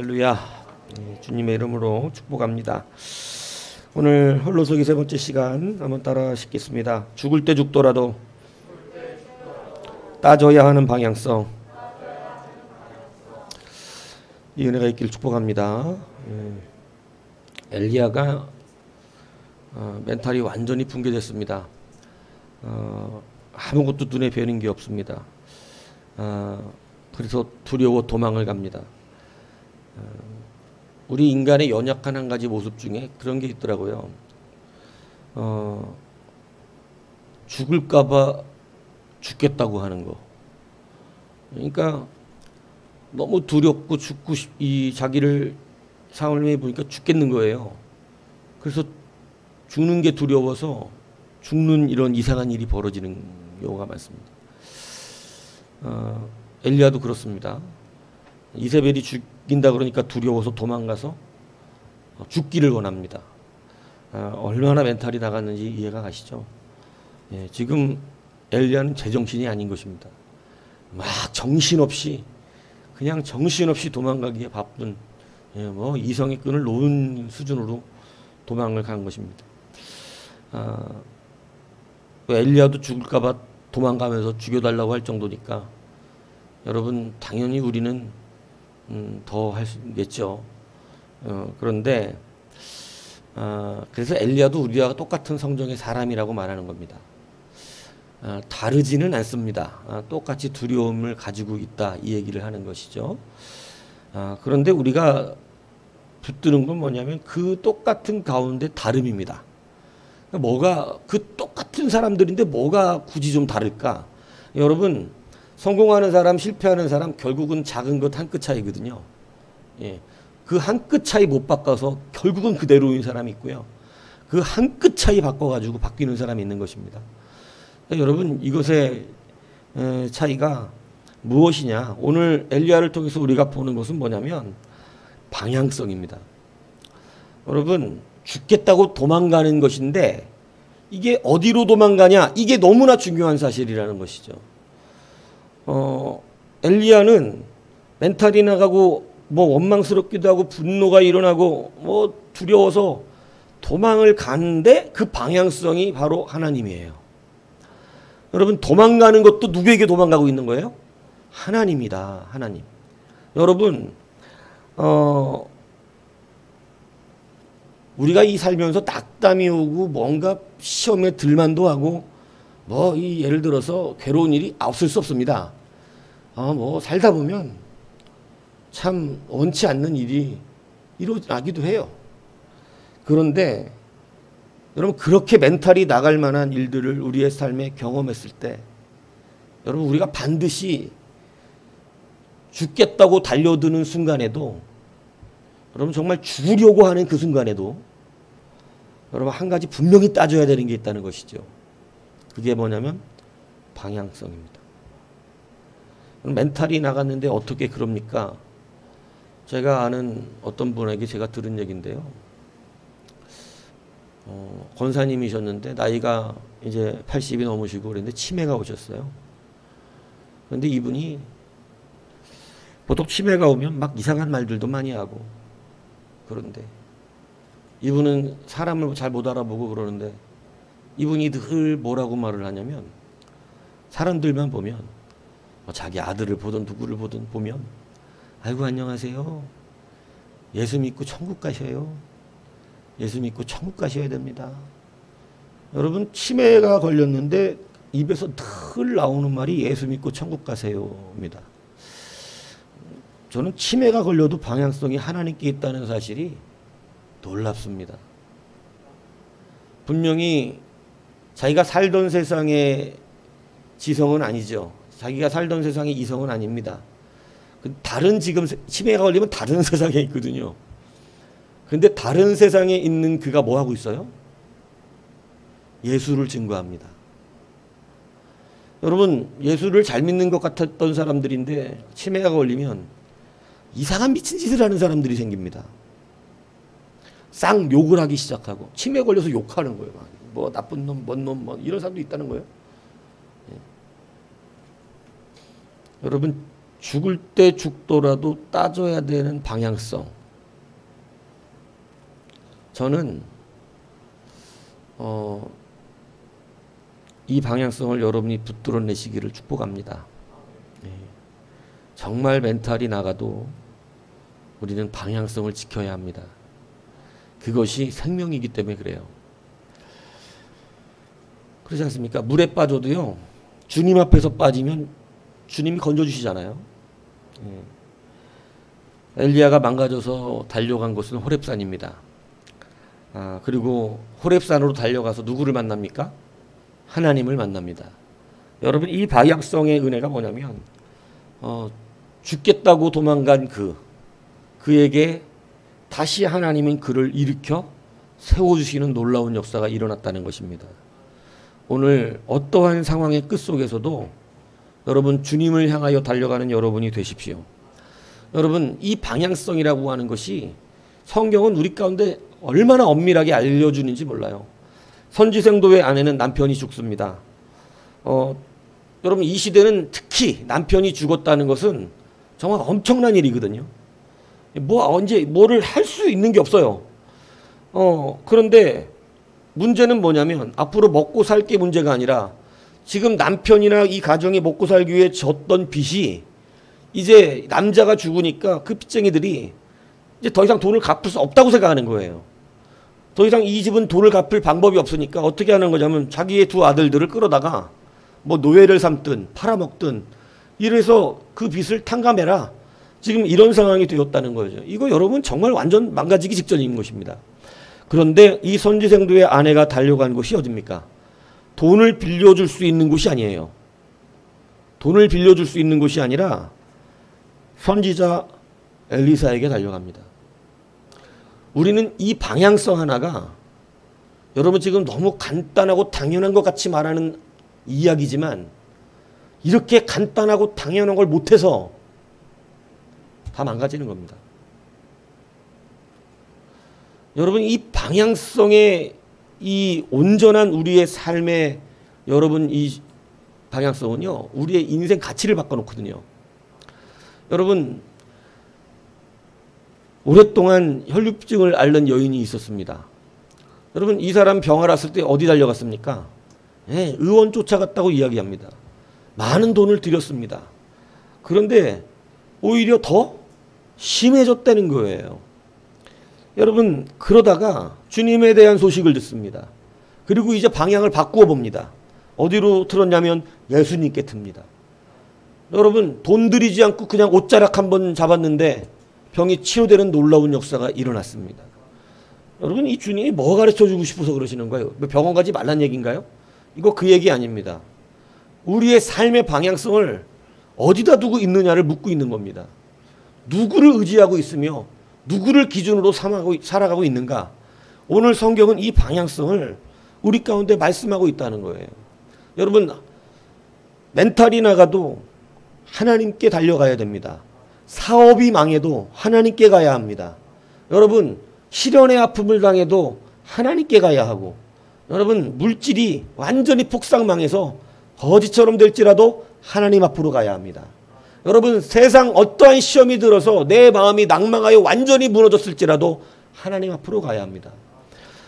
할렐루야. 주님의 이름으로 축복합니다. 오늘 홀로서기 세 번째 시간 한번 따라 읽겠습니다. 죽을 때 죽더라도 따져야 하는 방향성. 이 은혜가 있기를 축복합니다. 엘리야가 멘탈이 완전히 붕괴됐습니다. 아무것도 눈에 뵈는 게 없습니다. 그래서 두려워 도망을 갑니다. 우리 인간의 연약한 한 가지 모습 중에 그런 게 있더라고요. 죽을까봐 죽겠다고 하는 거. 그러니까 너무 두렵고 자기를 상황을 보니까 죽겠는 거예요. 그래서 죽는 게 두려워서 죽는 이런 이상한 일이 벌어지는 경우가 많습니다. 엘리야도 그렇습니다. 이세벨이 죽인다 그러니까 두려워서 도망가서 죽기를 원합니다. 얼마나 멘탈이 나갔는지 이해가 가시죠? 예, 지금 엘리야는 제정신이 아닌 것입니다. 막 정신없이 도망가기에 바쁜 이성의 끈을 놓은 수준으로 도망을 간 것입니다. 엘리야도 죽을까봐 도망가면서 죽여달라고 할 정도니까 여러분 당연히 우리는 더 할 수 있겠죠. 그런데 그래서 엘리야도 우리와 똑같은 성정의 사람이라고 말하는 겁니다. 다르지는 않습니다. 똑같이 두려움을 가지고 있다 이 얘기를 하는 것이죠. 그런데 우리가 붙드는 건 뭐냐면 그 똑같은 가운데 다름입니다. 뭐가 그 똑같은 사람들인데 뭐가 굳이 좀 다를까? 여러분 성공하는 사람, 실패하는 사람 결국은 작은 것 한 끗 차이거든요. 예. 그 한 끗 차이 못 바꿔서 결국은 그대로인 사람이 있고요. 그 한 끗 차이 바꿔가지고 바뀌는 사람이 있는 것입니다. 여러분 이것의 차이가 무엇이냐? 오늘 엘리야를 통해서 우리가 보는 것은 뭐냐면 방향성입니다. 여러분 죽겠다고 도망가는 것인데 이게 어디로 도망가냐? 이게 너무나 중요한 사실이라는 것이죠. 엘리야는 멘탈이 나가고 원망스럽기도 하고 분노가 일어나고 두려워서 도망을 가는데 그 방향성이 바로 하나님이에요. 여러분 도망가는 것도 누구에게 도망가고 있는 거예요? 하나님이다. 하나님. 여러분 우리가 이 살면서 낙담이 오고 뭔가 시험에 들만도 하고 예를 들어서 괴로운 일이 없을 수 없습니다. 살다 보면 참 원치 않는 일이 일어나기도 해요. 그런데 여러분 그렇게 멘탈이 나갈 만한 일들을 우리의 삶에 경험했을 때 여러분 우리가 반드시 죽겠다고 달려드는 순간에도 여러분 정말 죽으려고 하는 그 순간에도 여러분 한 가지 분명히 따져야 되는 게 있다는 것이죠. 그게 뭐냐면 방향성입니다. 멘탈이 나갔는데 어떻게 그럽니까? 제가 아는 어떤 분에게 제가 들은 얘기인데요. 권사님이셨는데 나이가 이제 80이 넘으시고 그랬는데 치매가 오셨어요. 그런데 이분이 보통 치매가 오면 막 이상한 말들도 많이 하고 그런데 이분은 사람을 잘 못 알아보고 그러는데 이분이 늘 뭐라고 말을 하냐면 사람들만 보면 자기 아들을 보든 누구를 보든 보면 아이고 안녕하세요. 예수 믿고 천국 가셔요. 예수 믿고 천국 가셔야 됩니다. 여러분 치매가 걸렸는데 입에서 늘 나오는 말이 예수 믿고 천국 가세요입니다. 저는 치매가 걸려도 방향성이 하나님께 있다는 사실이 놀랍습니다. 분명히 자기가 살던 세상의 지성은 아니죠. 자기가 살던 세상의 이성은 아닙니다. 다른 지금 치매가 걸리면 다른 세상에 있거든요. 그런데 다른 세상에 있는 그가 뭐 하고 있어요? 예수를 증거합니다. 여러분 예수를 잘 믿는 것 같았던 사람들인데 치매가 걸리면 이상한 미친 짓을 하는 사람들이 생깁니다. 쌍욕을 하기 시작하고 치매 걸려서 욕하는 거예요. 나쁜 놈, 뭔 놈, 이런 사람도 있다는 거예요. 예. 여러분 죽을 때 죽더라도 따져야 되는 방향성. 저는 이 방향성을 여러분이 붙들어내시기를 축복합니다. 정말 멘탈이 나가도 우리는 방향성을 지켜야 합니다. 그것이 생명이기 때문에 그래요. 그렇지 않습니까? 물에 빠져도요, 주님 앞에서 빠지면 주님이 건져주시잖아요. 엘리야가 망가져서 달려간 곳은 호렙산입니다. 그리고 호렙산으로 달려가서 누구를 만납니까? 하나님을 만납니다. 여러분, 이 방향성의 은혜가 뭐냐면 죽겠다고 도망간 그에게 다시 하나님은 그를 일으켜 세워주시는 놀라운 역사가 일어났다는 것입니다. 오늘 어떠한 상황의 끝속에서도 여러분, 주님을 향하여 달려가는 여러분이 되십시오. 여러분, 이 방향성이라고 하는 것이 성경은 우리 가운데 얼마나 엄밀하게 알려주는지 몰라요. 선지생도의 아내는 남편이 죽습니다. 여러분, 이 시대는 특히 남편이 죽었다는 것은 정말 엄청난 일이거든요. 언제 뭐를 할 수 있는 게 없어요. 그런데 문제는 뭐냐면 앞으로 먹고 살 게 문제가 아니라 지금 남편이나 이 가정이 먹고 살기 위해 졌던 빚이 이제 남자가 죽으니까 그 빚쟁이들이 이제 더 이상 돈을 갚을 수 없다고 생각하는 거예요. 더 이상 이 집은 돈을 갚을 방법이 없으니까 어떻게 하는 거냐면 자기의 두 아들들을 끌어다가 뭐 노예를 삼든 팔아먹든 이래서 그 빚을 탕감해라. 지금 이런 상황이 되었다는 거죠. 이거 여러분 정말 완전 망가지기 직전인 것입니다. 그런데 이 선지생도의 아내가 달려간 곳이 어딥니까? 돈을 빌려줄 수 있는 곳이 아니에요. 돈을 빌려줄 수 있는 곳이 아니라 선지자 엘리사에게 달려갑니다. 우리는 이 방향성 하나가 여러분 지금 너무 간단하고 당연한 것 같이 말하는 이야기지만 이렇게 간단하고 당연한 걸 못해서 다 망가지는 겁니다. 여러분, 이 방향성의 이 온전한 우리의 삶의 여러분 이 방향성은요, 우리의 인생 가치를 바꿔놓거든요. 여러분, 오랫동안 혈류증을 앓는 여인이 있었습니다. 여러분, 이 사람 병 알았을 때 어디 달려갔습니까? 의원 쫓아갔다고 이야기합니다. 많은 돈을 들였습니다. 그런데 오히려 더 심해졌다는 거예요. 여러분, 그러다가 주님에 대한 소식을 듣습니다. 그리고 이제 방향을 바꾸어 봅니다. 어디로 틀었냐면 예수님께 틉니다. 여러분, 돈 들이지 않고 그냥 옷자락 한번 잡았는데 병이 치료되는 놀라운 역사가 일어났습니다. 여러분, 이 주님이 뭐 가르쳐주고 싶어서 그러시는 거예요? 병원 가지 말란 얘기인가요? 이거 그 얘기 아닙니다. 우리의 삶의 방향성을 어디다 두고 있느냐를 묻고 있는 겁니다. 누구를 의지하고 있으며 누구를 기준으로 살아가고 있는가? 오늘 성경은 이 방향성을 우리 가운데 말씀하고 있다는 거예요. 여러분, 멘탈이 나가도 하나님께 달려가야 됩니다. 사업이 망해도 하나님께 가야 합니다. 여러분, 실연의 아픔을 당해도 하나님께 가야 하고, 여러분, 물질이 완전히 폭삭망해서 거지처럼 될지라도 하나님 앞으로 가야 합니다. 여러분, 세상 어떠한 시험이 들어서 내 마음이 낭망하여 완전히 무너졌을지라도 하나님 앞으로 가야 합니다.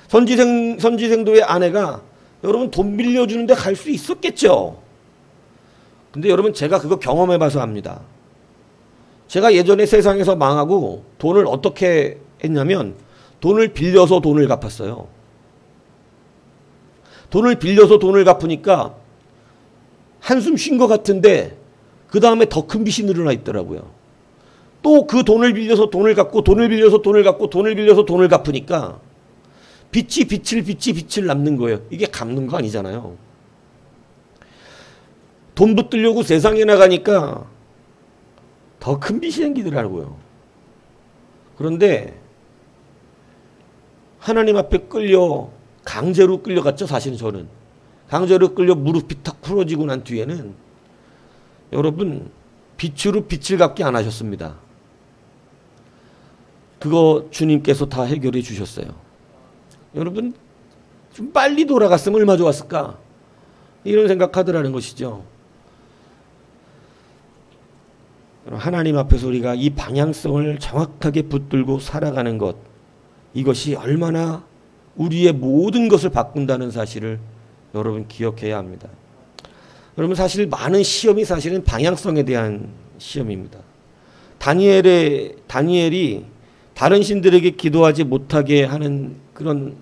선지생도의 아내가 여러분 돈 빌려주는데 갈 수 있었겠죠. 근데 여러분, 제가 그거 경험해봐서 압니다. 제가 예전에 세상에서 망하고 돈을 어떻게 했냐면 돈을 빌려서 돈을 갚았어요. 돈을 빌려서 돈을 갚으니까 한숨 쉰 것 같은데 그 다음에 더 큰 빚이 늘어나 있더라고요. 또 그 돈을 빌려서 돈을 갚고 돈을 빌려서 돈을 갚고 돈을 빌려서 돈을 갚으니까 빚이 빚을 남는 거예요. 이게 갚는 거 아니잖아요. 돈 붙들려고 세상에 나가니까 더 큰 빚이 생기더라고요. 그런데 하나님 앞에 강제로 끌려갔죠. 사실은 저는 강제로 끌려 무릎이 탁 풀어지고 난 뒤에는 여러분, 빚으로 빚을 갚게 안 하셨습니다. 그거 주님께서 다 해결해 주셨어요. 여러분, 좀 빨리 돌아갔으면 얼마나 좋았을까? 이런 생각하더라는 것이죠. 하나님 앞에서 우리가 이 방향성을 정확하게 붙들고 살아가는 것, 이것이 얼마나 우리의 모든 것을 바꾼다는 사실을 여러분 기억해야 합니다. 여러분 사실 많은 시험이 사실은 방향성에 대한 시험입니다. 다니엘이 다른 신들에게 기도하지 못하게 하는 그런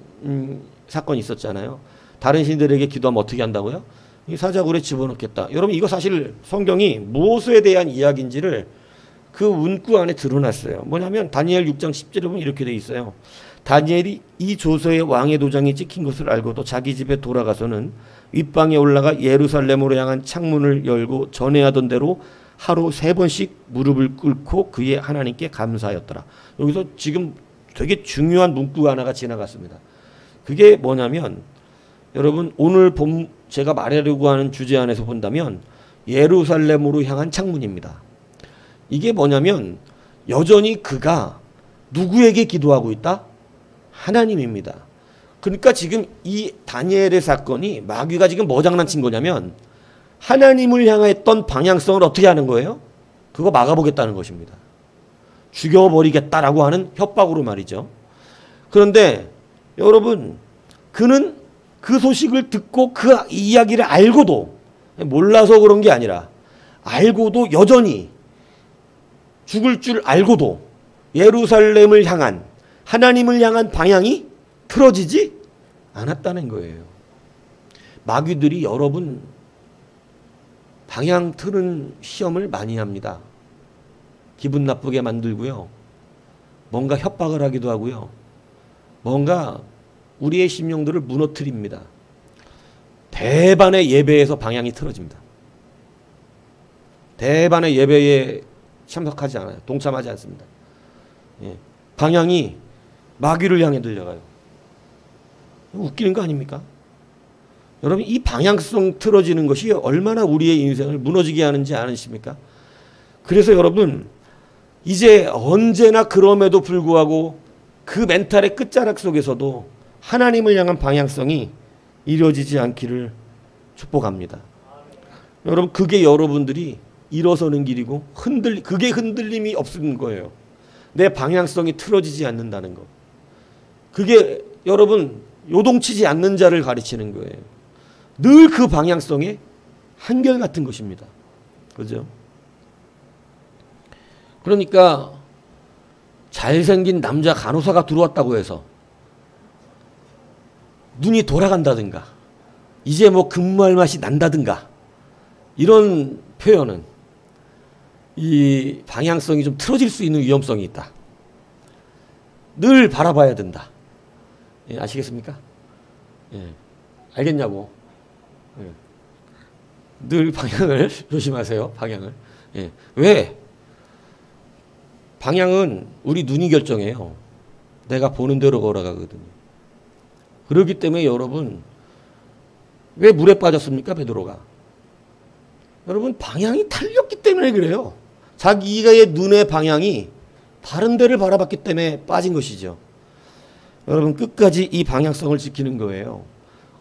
사건이 있었잖아요. 다른 신들에게 기도하면 어떻게 한다고요? 이 사자굴에 집어넣겠다. 여러분 이거 사실 성경이 무엇에 대한 이야기인지를 그 문구 안에 드러났어요. 뭐냐면 다니엘 6장 10절에 보면 이렇게 돼 있어요. 다니엘이 이 조서에 왕의 도장이 찍힌 것을 알고도 자기 집에 돌아가서는 윗방에 올라가 예루살렘으로 향한 창문을 열고 전에 하던 대로 하루 3번씩 무릎을 꿇고 그의 하나님께 감사하였더라. 여기서 지금 되게 중요한 문구 하나가 지나갔습니다. 그게 뭐냐면 여러분 오늘 제가 말하려고 하는 주제 안에서 본다면 예루살렘으로 향한 창문입니다. 이게 뭐냐면 여전히 그가 누구에게 기도하고 있다? 하나님입니다. 그러니까 지금 이 다니엘의 사건이 마귀가 지금 뭐 장난친 거냐면 하나님을 향했던 방향성을 어떻게 하는 거예요? 그거 막아보겠다는 것입니다. 죽여버리겠다라고 하는 협박으로 말이죠. 그런데 여러분 그는 그 소식을 듣고 그 이야기를 알고도 몰라서 그런 게 아니라 알고도 여전히 죽을 줄 알고도 예루살렘을 향한 하나님을 향한 방향이 틀어지지 않았다는 거예요. 마귀들이 여러분 방향 틀은 시험을 많이 합니다. 기분 나쁘게 만들고요. 뭔가 협박을 하기도 하고요. 뭔가 우리의 심령들을 무너뜨립니다. 대반의 예배에서 방향이 틀어집니다. 대반의 예배에 참석하지 않아요. 동참하지 않습니다. 예. 방향이 마귀를 향해 들려가요. 웃기는 거 아닙니까? 여러분 이 방향성 틀어지는 것이 얼마나 우리의 인생을 무너지게 하는지 아십니까? 그래서 여러분 이제 언제나 그럼에도 불구하고 그 멘탈의 끝자락 속에서도 하나님을 향한 방향성이 이루어지지 않기를 축복합니다. 여러분 그게 여러분들이 일어서는 길이고 그게 흔들림이 없는 거예요. 내 방향성이 틀어지지 않는다는 거. 그게 여러분 요동치지 않는 자를 가르치는 거예요. 늘 그 방향성에 한결같은 것입니다. 그죠? 그러니까 잘생긴 남자 간호사가 들어왔다고 해서 눈이 돌아간다든가 이제 뭐 근무할 맛이 난다든가 이런 표현은 이 방향성이 좀 틀어질 수 있는 위험성이 있다. 늘 바라봐야 된다. 예, 아시겠습니까? 예, 알겠냐고. 예. 늘 방향을 조심하세요. 방향을. 예. 왜? 방향은 우리 눈이 결정해요. 내가 보는 대로 걸어가거든요. 그렇기 때문에 여러분 왜 물에 빠졌습니까? 베드로가. 여러분 방향이 틀렸기 때문에 그래요. 자기의 눈의 방향이 다른 데를 바라봤기 때문에 빠진 것이죠. 여러분 끝까지 이 방향성을 지키는 거예요.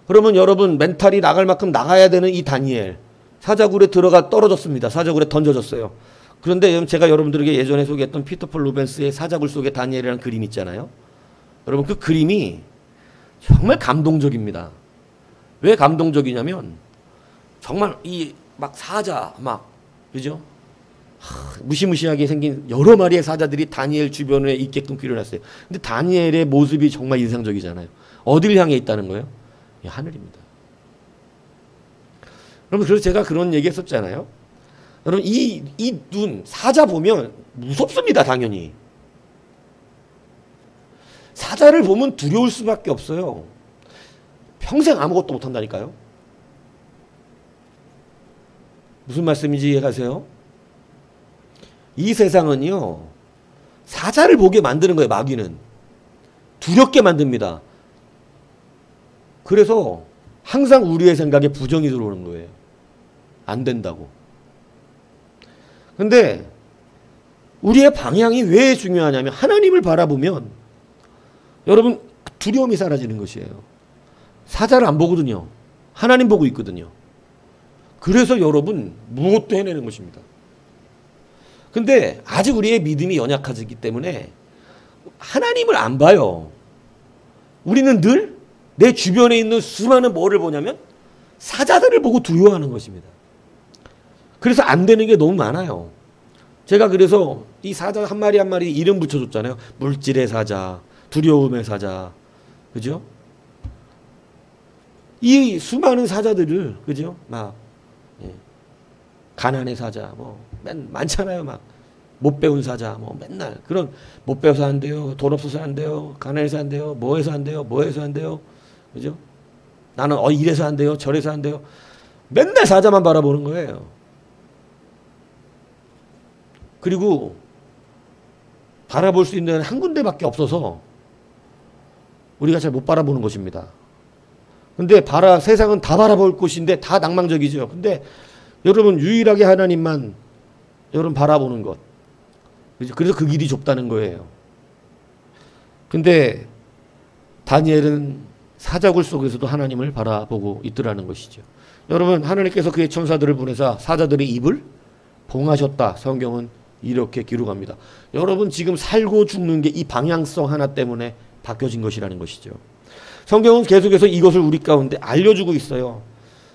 그러면 여러분 멘탈이 나갈 만큼 나가야 되는 이 다니엘 사자굴에 들어가 떨어졌습니다. 사자굴에 던져졌어요. 그런데 제가 여러분들에게 예전에 소개했던 피터 폴 루벤스의 사자굴 속의 다니엘이라는 그림 있잖아요. 여러분 그 그림이 정말 감동적입니다. 왜 감동적이냐면 정말 이 막 사자 막 그죠? 무시무시하게 생긴 여러 마리의 사자들이 다니엘 주변에 있게끔 그려놨어요. 근데 다니엘의 모습이 정말 인상적이잖아요. 어딜 향해 있다는 거예요? 하늘입니다. 여러분 그래서 제가 그런 얘기 했었잖아요. 여러분 이 눈 사자 보면 무섭습니다. 당연히. 사자를 보면 두려울 수밖에 없어요. 평생 아무것도 못한다니까요. 무슨 말씀인지 이해가세요? 이 세상은요 사자를 보게 만드는 거예요. 마귀는 두렵게 만듭니다. 그래서 항상 우리의 생각에 부정이 들어오는 거예요. 안 된다고. 근데 우리의 방향이 왜 중요하냐면 하나님을 바라보면 여러분 두려움이 사라지는 것이에요. 사자를 안 보거든요. 하나님 보고 있거든요. 그래서 여러분 무엇도 해내는 것입니다. 근데 아직 우리의 믿음이 연약하기 때문에 하나님을 안 봐요. 우리는 늘 내 주변에 있는 수많은 뭐를 보냐면 사자들을 보고 두려워하는 것입니다. 그래서 안 되는 게 너무 많아요. 제가 그래서 이 사자 한 마리 한 마리 이름 붙여줬잖아요. 물질의 사자, 두려움의 사자, 그죠? 이 수많은 사자들을, 그죠? 막 가난의 사자, 뭐 많잖아요. 막 못 배운 사자, 뭐 맨날 그런 못 배워서 안 돼요, 돈 없어서 안 돼요, 가난해서 안 돼요, 뭐해서 안 돼요, 뭐해서 안 돼요, 그죠? 나는 이래서 안 돼요, 저래서 안 돼요. 맨날 사자만 바라보는 거예요. 그리고 바라볼 수 있는 데는 한 군데밖에 없어서 우리가 잘 못 바라보는 것입니다. 근데 세상은 다 바라볼 곳인데 다 낭만적이죠. 근데 여러분 유일하게 하나님만 여러분 바라보는 것. 그래서 그 길이 좁다는 거예요. 근데 다니엘은 사자굴 속에서도 하나님을 바라보고 있더라는 것이죠. 여러분 하나님께서 그의 천사들을 보내사 사자들의 입을 봉하셨다. 성경은 이렇게 기록합니다. 여러분 지금 살고 죽는 게 이 방향성 하나 때문에 바뀌어진 것이라는 것이죠. 성경은 계속해서 이것을 우리 가운데 알려주고 있어요.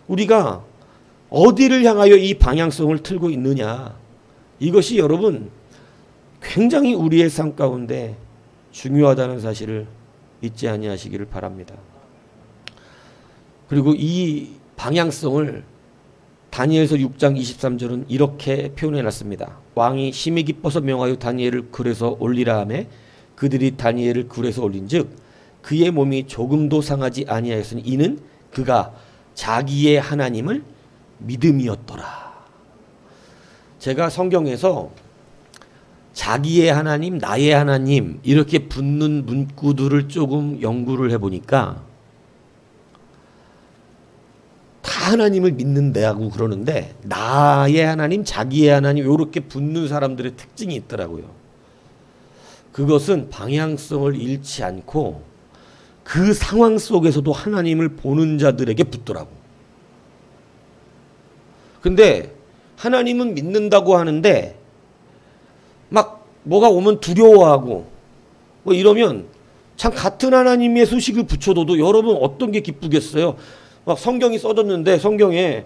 우리가 어디를 향하여 이 방향성을 틀고 있느냐. 이것이 여러분 굉장히 우리의 삶 가운데 중요하다는 사실을 잊지 아니하시기를 바랍니다. 그리고 이 방향성을 다니엘서 6장 23절은 이렇게 표현해 놨습니다. 왕이 심히 기뻐서 명하여 다니엘을 굴에서 올리라 하매 그들이 다니엘을 굴에서 올린즉 그의 몸이 조금도 상하지 아니하였으니 이는 그가 자기의 하나님을 믿음이었더라. 제가 성경에서 자기의 하나님, 나의 하나님 이렇게 붙는 문구들을 조금 연구를 해보니까 다 하나님을 믿는다고 그러는데 나의 하나님, 자기의 하나님 이렇게 붙는 사람들의 특징이 있더라고요. 그것은 방향성을 잃지 않고 그 상황 속에서도 하나님을 보는 자들에게 붙더라고. 근데 하나님은 믿는다고 하는데 막 뭐가 오면 두려워하고 뭐 이러면 참 같은 하나님의 소식을 붙여둬도 여러분 어떤 게 기쁘겠어요? 막 성경이 써졌는데 성경에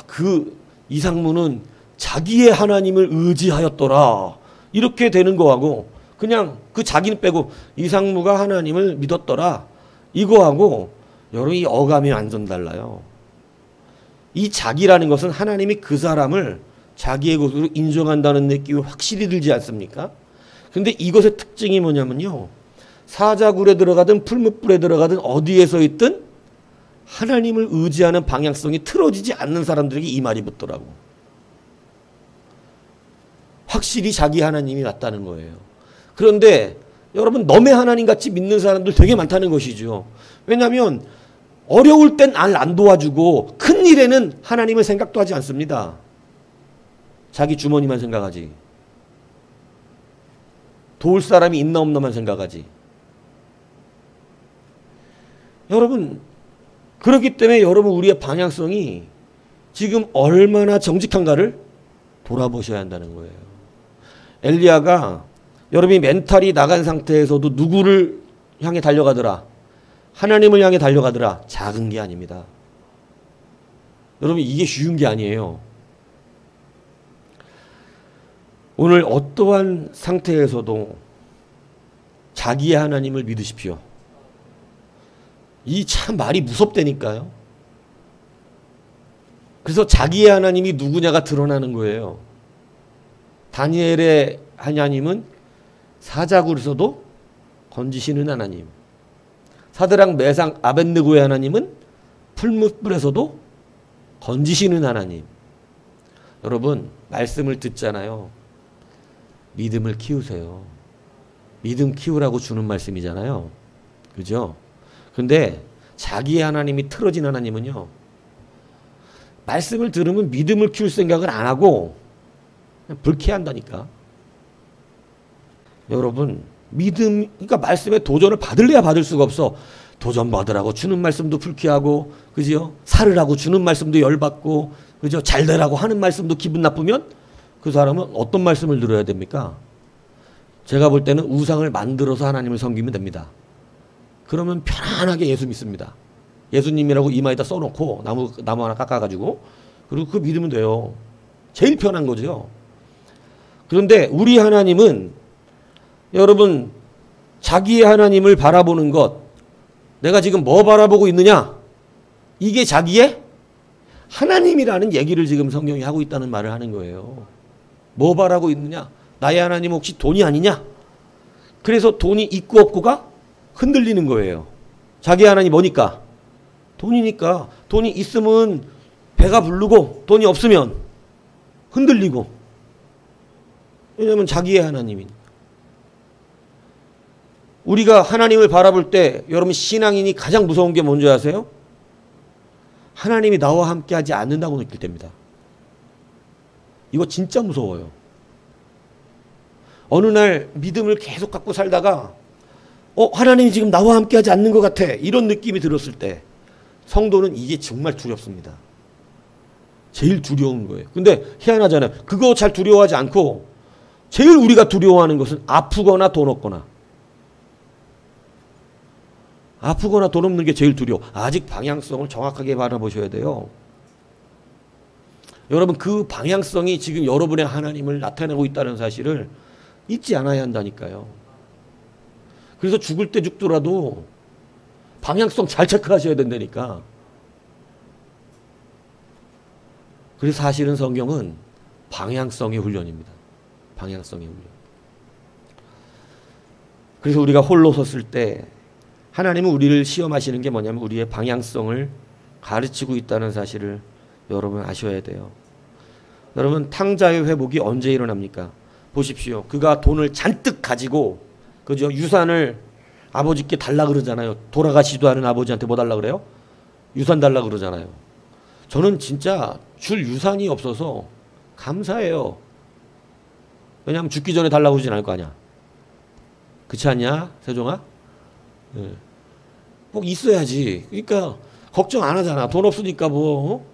그 이상무는 자기의 하나님을 의지하였더라 이렇게 되는 거하고 그냥 그 자기는 빼고 이상무가 하나님을 믿었더라 이거하고 여러분 이 어감이 완전 달라요. 이 자기라는 것은 하나님이 그 사람을 자기의 것으로 인정한다는 느낌이 확실히 들지 않습니까? 근데 이것의 특징이 뭐냐면요. 사자굴에 들어가든 풀무불에 들어가든 어디에서 있든 하나님을 의지하는 방향성이 틀어지지 않는 사람들에게 이 말이 붙더라고. 확실히 자기 하나님이 맞다는 거예요. 그런데 여러분 너의 하나님 같이 믿는 사람들 되게 많다는 것이죠. 왜냐하면 어려울 땐 날 안 도와주고 큰 일에는 하나님을 생각도 하지 않습니다. 자기 주머니만 생각하지. 도울 사람이 있나 없나만 생각하지. 여러분 그렇기 때문에 여러분 우리의 방향성이 지금 얼마나 정직한가를 돌아보셔야 한다는 거예요. 엘리야가 여러분이 멘탈이 나간 상태에서도 누구를 향해 달려가더라? 하나님을 향해 달려가더라. 작은 게 아닙니다. 여러분 이게 쉬운 게 아니에요. 오늘 어떠한 상태에서도 자기의 하나님을 믿으십시오. 이 참 말이 무섭다니까요. 그래서 자기의 하나님이 누구냐가 드러나는 거예요. 다니엘의 하나님은 사자굴에서도 건지시는 하나님. 사드락 메상 아벳느고의 하나님은 풀무불에서도 건지시는 하나님. 여러분 말씀을 듣잖아요. 믿음을 키우세요. 믿음 키우라고 주는 말씀이잖아요. 그죠? 근데 자기의 하나님이 틀어진 하나님은요. 말씀을 들으면 믿음을 키울 생각을 안 하고 그냥 불쾌한다니까. 여러분 믿음 그러니까 말씀에 도전을 받을래야 받을 수가 없어. 도전 받으라고 주는 말씀도 불쾌하고 그죠? 살으라고 주는 말씀도 열받고 그죠? 잘 되라고 하는 말씀도 기분 나쁘면 그 사람은 어떤 말씀을 들어야 됩니까? 제가 볼 때는 우상을 만들어서 하나님을 섬기면 됩니다. 그러면 편안하게 예수 믿습니다. 예수님이라고 이마에다 써놓고 나무 하나 깎아가지고 그리고 그 믿으면 돼요. 제일 편한 거죠. 그런데 우리 하나님은 여러분 자기의 하나님을 바라보는 것, 내가 지금 뭐 바라보고 있느냐? 이게 자기의 하나님이라는 얘기를 지금 성경이 하고 있다는 말을 하는 거예요. 뭐 바라고 있느냐? 나의 하나님 혹시 돈이 아니냐? 그래서 돈이 있고 없고가 흔들리는 거예요. 자기 하나님 뭐니까? 돈이니까. 돈이 있으면 배가 부르고 돈이 없으면 흔들리고. 왜냐하면 자기의 하나님이니까. 우리가 하나님을 바라볼 때 여러분 신앙인이 가장 무서운 게 뭔지 아세요? 하나님이 나와 함께 하지 않는다고 느낄 때입니다. 이거 진짜 무서워요. 어느 날 믿음을 계속 갖고 살다가 하나님이 지금 나와 함께 하지 않는 것 같아. 이런 느낌이 들었을 때 성도는 이게 정말 두렵습니다. 제일 두려운 거예요. 근데 희한하잖아요. 그거 잘 두려워하지 않고 제일 우리가 두려워하는 것은 아프거나 돈 없거나. 아프거나 돈 없는 게 제일 두려워. 아직 방향성을 정확하게 바라보셔야 돼요. 여러분 그 방향성이 지금 여러분의 하나님을 나타내고 있다는 사실을 잊지 않아야 한다니까요. 그래서 죽을 때 죽더라도 방향성 잘 체크하셔야 된다니까. 그래서 사실은 성경은 방향성의 훈련입니다. 방향성의 훈련. 그래서 우리가 홀로 섰을 때 하나님은 우리를 시험하시는 게 뭐냐면 우리의 방향성을 가르치고 있다는 사실을 여러분 아셔야 돼요. 여러분 탕자의 회복이 언제 일어납니까? 보십시오. 그가 돈을 잔뜩 가지고 그죠? 유산을 아버지께 달라 그러잖아요. 돌아가시도 않은 아버지한테 뭐 달라 그래요? 유산 달라 그러잖아요. 저는 진짜 줄 유산이 없어서 감사해요. 왜냐하면 죽기 전에 달라고 그러진 않을 거 아니야. 그렇지 않냐? 세종아? 네. 꼭 있어야지. 그러니까 걱정 안 하잖아. 돈 없으니까 뭐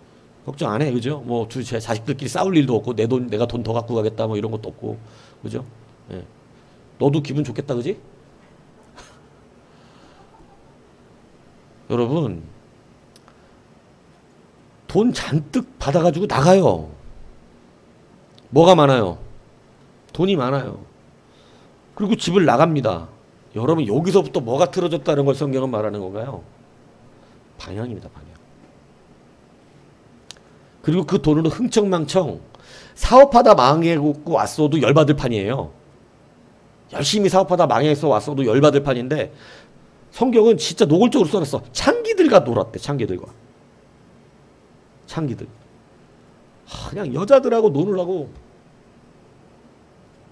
걱정 안 해. 그죠? 뭐 제 자식들끼리 싸울 일도 없고 내가 돈 더 갖고 가겠다 뭐 이런 것도 없고. 그죠? 네. 너도 기분 좋겠다. 그지? 여러분 돈 잔뜩 받아가지고 나가요. 뭐가 많아요? 돈이 많아요. 그리고 집을 나갑니다. 여러분 여기서부터 뭐가 틀어졌다는 걸 성경은 말하는 건가요? 방향입니다. 방향. 그리고 그 돈으로 흥청망청 사업하다 망해고 왔어도 열받을 판이에요. 열심히 사업하다 망해서 왔어도 열받을 판인데 성경은 진짜 노골적으로 써놨어. 창기들과 놀았대. 창기들과. 창기들. 그냥 여자들하고 노느라고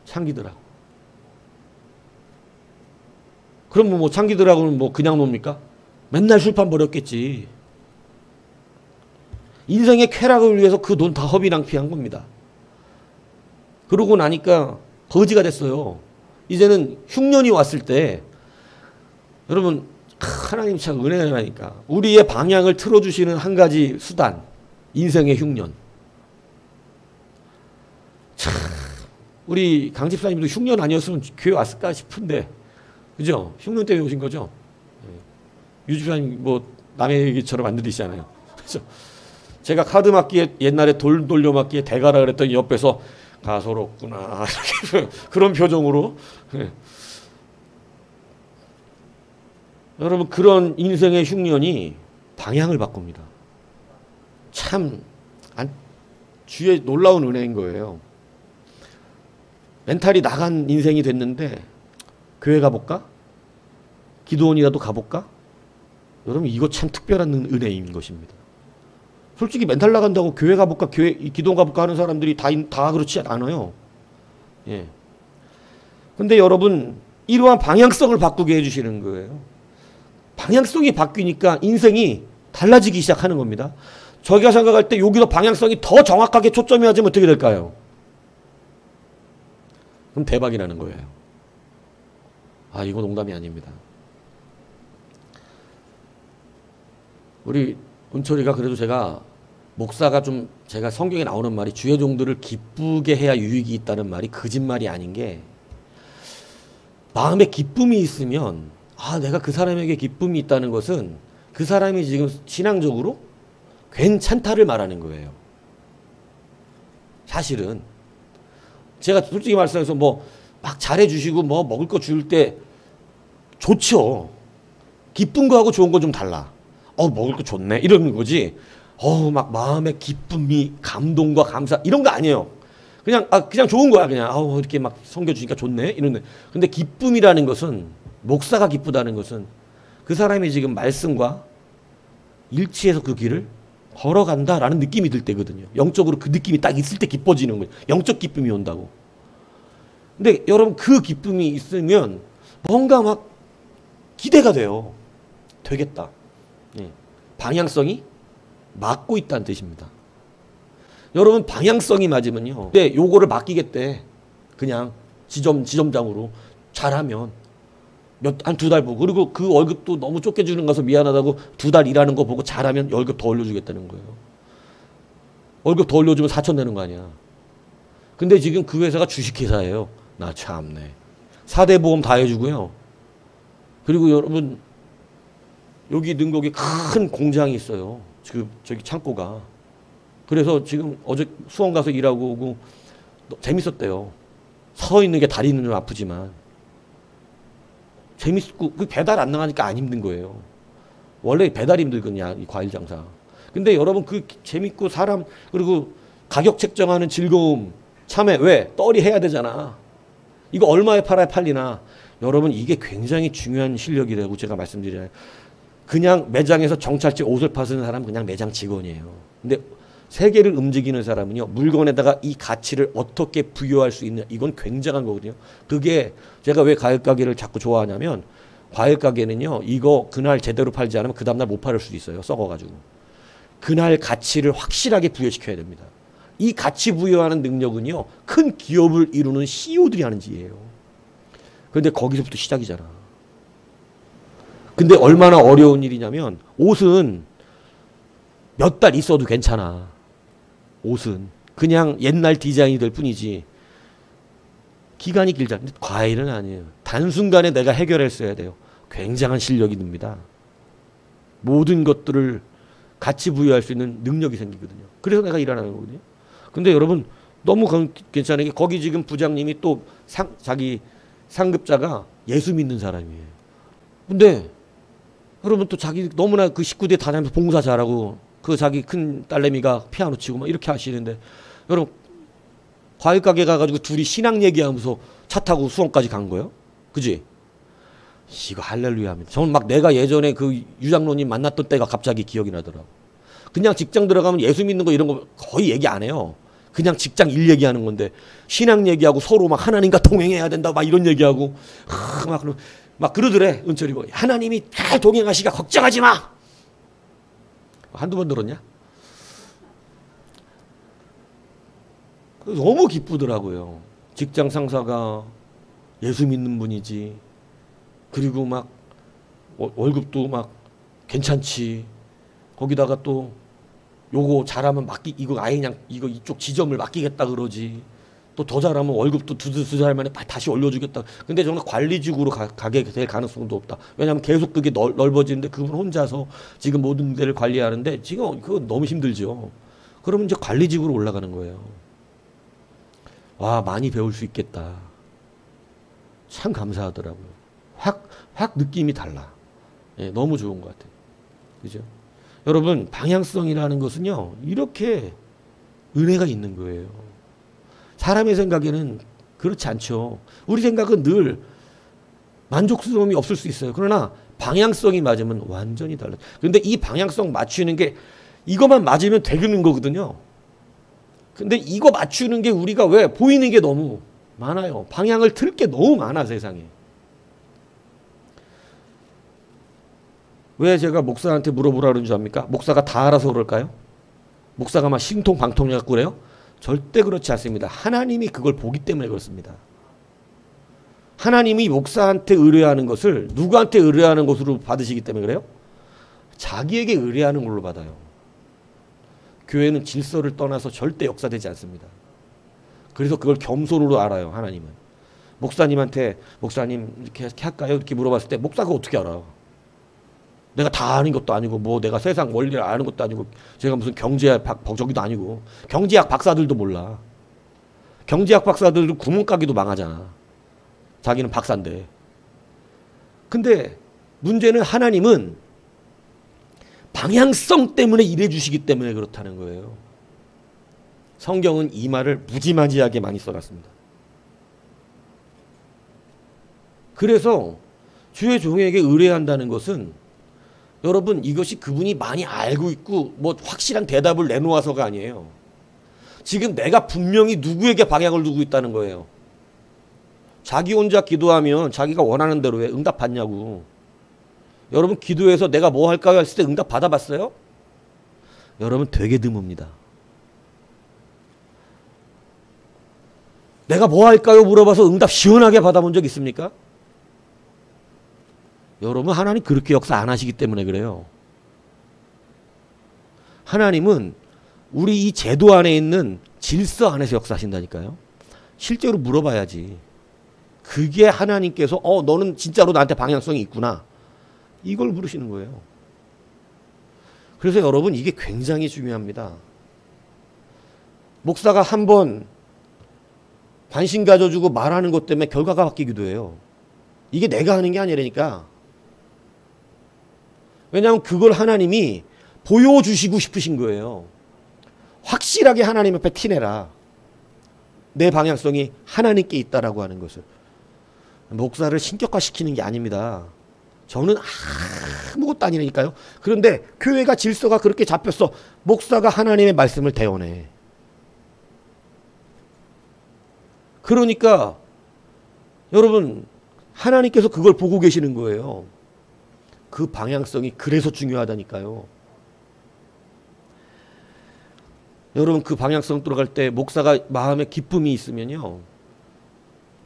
창기들하고. 그럼 뭐 창기들하고는 뭐 그냥 놉니까? 맨날 술판 버렸겠지. 인생의 쾌락을 위해서 그 돈 다 허비 낭비한 겁니다. 그러고 나니까 거지가 됐어요. 이제는 흉년이 왔을 때 여러분 하나님 참 은혜라니까. 우리의 방향을 틀어주시는 한 가지 수단. 인생의 흉년. 참 우리 강 집사님도 흉년 아니었으면 교회 왔을까 싶은데 그죠? 흉년 때문에 오신 거죠? 유 집사님 뭐 남의 얘기처럼 안 들리시잖아요. 그죠? 제가 카드 맞기에 옛날에 돌 돌려맞기에 대가라 그랬더니 옆에서 가소롭구나 그런 표정으로 여러분 그런 인생의 흉년이 방향을 바꿉니다. 참 주의 놀라운 은혜인 거예요. 멘탈이 나간 인생이 됐는데 교회 가볼까? 기도원이라도 가볼까? 여러분 이거 참 특별한 은혜인 것입니다. 솔직히 멘탈 나간다고 교회 가볼까, 기도원 가볼까 하는 사람들이 다 그렇지 않아요. 예. 근데 여러분 이러한 방향성을 바꾸게 해주시는 거예요. 방향성이 바뀌니까 인생이 달라지기 시작하는 겁니다. 저희가 생각할 때 여기서 방향성이 더 정확하게 초점이 맞으면 어떻게 될까요? 그럼 대박이 나는 거예요. 이거 농담이 아닙니다. 우리 은철이가 그래도 제가 목사가 좀 제가 성경에 나오는 말이 주의 종들을 기쁘게 해야 유익이 있다는 말이 거짓말이 아닌 게 마음에 기쁨이 있으면 내가 그 사람에게 기쁨이 있다는 것은 그 사람이 지금 신앙적으로 괜찮다를 말하는 거예요. 사실은 제가 솔직히 말씀해서 뭐 막 잘해주시고 뭐 먹을 거 줄 때 좋죠. 기쁜 거하고 좋은 건 좀 달라. 먹을 거 좋네 이러는 거지. 막 마음의 기쁨이 감동과 감사 이런 거 아니에요. 그냥 좋은 거야. 그냥 이렇게 막 섬겨주니까 좋네 이런데. 근데 기쁨이라는 것은, 목사가 기쁘다는 것은 그 사람이 지금 말씀과 일치해서 그 길을 걸어간다라는 느낌이 들 때거든요. 영적으로 그 느낌이 딱 있을 때 기뻐지는 거예요. 영적 기쁨이 온다고. 근데 여러분 그 기쁨이 있으면 뭔가 막 기대가 돼요. 되겠다. 방향성이 맞고 있다는 뜻입니다. 여러분 방향성이 맞으면요. 근데 요거를 맡기겠대. 그냥 지점장으로 잘하면 한 2달 보고, 그리고 그 월급도 너무 좁게 주는 거서 미안하다고 2달 일하는 거 보고 잘하면 월급 더 올려주겠다는 거예요. 월급 더 올려주면 4천 되는 거 아니야. 근데 지금 그 회사가 주식회사예요. 나 참네. 4대 보험 다 해주고요. 그리고 여러분 여기 능곡에 큰 공장이 있어요. 지금 저기 창고가. 그래서 지금 어제 수원 가서 일하고 오고 재밌었대요. 서 있는 게 다리는 좀 아프지만 재밌고, 그 배달 안 나가니까 안 힘든 거예요. 원래 배달이 힘들거든요, 이 과일 장사. 근데 여러분 그 재밌고 사람, 그리고 가격 책정하는 즐거움, 참회, 왜? 떨이 해야 되잖아. 이거 얼마에 팔아야 팔리나. 여러분 이게 굉장히 중요한 실력이라고 제가 말씀드려요. 그냥 매장에서 정찰제 옷을 파는 사람은 그냥 매장 직원이에요. 근데 세계를 움직이는 사람은요, 물건에다가 이 가치를 어떻게 부여할 수 있냐, 이건 굉장한 거거든요. 그게 제가 왜 과일 가게를 자꾸 좋아하냐면, 과일 가게는요, 이거 그날 제대로 팔지 않으면 그 다음날 못 팔을 수도 있어요. 썩어가지고. 그날 가치를 확실하게 부여시켜야 됩니다. 이 가치 부여하는 능력은요, 큰 기업을 이루는 CEO들이 하는 일이에요. 그런데 거기서부터 시작이잖아. 근데 얼마나 어려운 일이냐면, 옷은 몇 달 있어도 괜찮아. 옷은 그냥 옛날 디자인이 될 뿐이지 기간이 길다. 근데 과일은 아니에요. 단순간에 내가 해결했어야 돼요. 굉장한 실력이 듭니다. 모든 것들을 가치 부여할 수 있는 능력이 생기거든요. 그래서 내가 일하는 거거든요. 근데 여러분 너무 괜찮은 게, 거기 지금 부장님이 또 자기 상급자가 예수 믿는 사람이에요. 근데 여러분 또 자기 너무나 그 식구들 다니면서 봉사 잘하고, 그 자기 큰 딸내미가 피아노 치고 막 이렇게 하시는데, 여러분 과일 가게 가가지고 둘이 신앙 얘기하면서 차 타고 수원까지 간 거예요. 그지? 이거 할렐루야입니다. 저는 막 내가 예전에 그 유장로님 만났던 때가 갑자기 기억이 나더라고. 그냥 직장 들어가면 예수 믿는 거 이런 거 거의 얘기 안 해요. 그냥 직장 일 얘기하는 건데, 신앙 얘기하고 서로 막 하나님과 동행해야 된다 막 이런 얘기하고 막 그러더래. 은철이 뭐 하나님이 잘 동행하시니까 걱정하지 마. 한두 번 들었냐? 너무 기쁘더라고요. 직장 상사가 예수 믿는 분이지. 그리고 막 월급도 막 괜찮지. 거기다가 또 요거 잘하면 이거 아예 그냥 이거 이쪽 지점을 맡기겠다 그러지. 또 더 잘하면 월급도 두 달 만에 다시 올려주겠다. 근데 저는 관리직으로 가게 될 가능성도 없다. 왜냐하면 계속 그게 넓어지는데 그분 혼자서 지금 모든 데를 관리하는데 지금 그거 너무 힘들죠. 그러면 이제 관리직으로 올라가는 거예요. 와, 많이 배울 수 있겠다. 참 감사하더라고요. 확 느낌이 달라. 예, 너무 좋은 것 같아요. 그죠? 여러분 방향성이라는 것은요, 이렇게 은혜가 있는 거예요. 사람의 생각에는 그렇지 않죠. 우리 생각은 늘 만족스러움이 없을 수 있어요. 그러나 방향성이 맞으면 완전히 달라요. 그런데 이 방향성 맞추는 게, 이것만 맞으면 되는 거거든요. 근데 이거 맞추는 게 우리가 왜 보이는 게 너무 많아요. 방향을 틀 게 너무 많아 세상에. 왜 제가 목사한테 물어보라 그러는 줄 압니까? 목사가 다 알아서 그럴까요? 목사가 막 신통방통해 갖고 그래요? 절대 그렇지 않습니다. 하나님이 그걸 보기 때문에 그렇습니다. 하나님이 목사한테 의뢰하는 것을 누구한테 의뢰하는 것으로 받으시기 때문에 그래요? 자기에게 의뢰하는 걸로 받아요. 교회는 질서를 떠나서 절대 역사되지 않습니다. 그래서 그걸 겸손으로 알아요. 하나님은. 목사님한테 목사님 이렇게 할까요? 이렇게 물어봤을 때 목사가 어떻게 알아? 내가 다 아는 것도 아니고 뭐 내가 세상 원리를 아는 것도 아니고 제가 무슨 경제학 저기도 아니고 경제학 박사들도 몰라. 경제학 박사들도 구멍가게도 망하잖아. 자기는 박사인데. 근데 문제는 하나님은 방향성 때문에 일해 주시기 때문에 그렇다는 거예요. 성경은 이 말을 무지막지하게 많이 써놨습니다. 그래서 주의 종에게 의뢰한다는 것은 여러분 이것이 그분이 많이 알고 있고 뭐 확실한 대답을 내놓아서가 아니에요. 지금 내가 분명히 누구에게 방향을 두고 있다는 거예요. 자기 혼자 기도하면 자기가 원하는 대로 해. 응답 받냐고. 여러분 기도해서 내가 뭐 할까요? 했을 때 응답 받아봤어요? 여러분 되게 드뭅니다. 내가 뭐 할까요? 물어봐서 응답 시원하게 받아본 적 있습니까? 여러분 하나님 그렇게 역사 안 하시기 때문에 그래요. 하나님은 우리 이 제도 안에 있는 질서 안에서 역사하신다니까요. 실제로 물어봐야지. 그게 하나님께서 너는 진짜로 나한테 방향성이 있구나. 이걸 물으시는 거예요. 그래서 여러분 이게 굉장히 중요합니다. 목사가 한번 관심 가져주고 말하는 것 때문에 결과가 바뀌기도 해요. 이게 내가 하는 게 아니라니까. 왜냐하면 그걸 하나님이 보여주시고 싶으신 거예요. 확실하게 하나님 앞에 티내라. 내 방향성이 하나님께 있다라고 하는 것을. 목사를 신격화시키는 게 아닙니다. 저는 아무것도 아니라니까요. 그런데 교회가 질서가 그렇게 잡혔어. 목사가 하나님의 말씀을 대언해. 그러니까 여러분 하나님께서 그걸 보고 계시는 거예요. 그 방향성이 그래서 중요하다니까요. 여러분 그 방향성 들어갈 때 목사가 마음에 기쁨이 있으면요.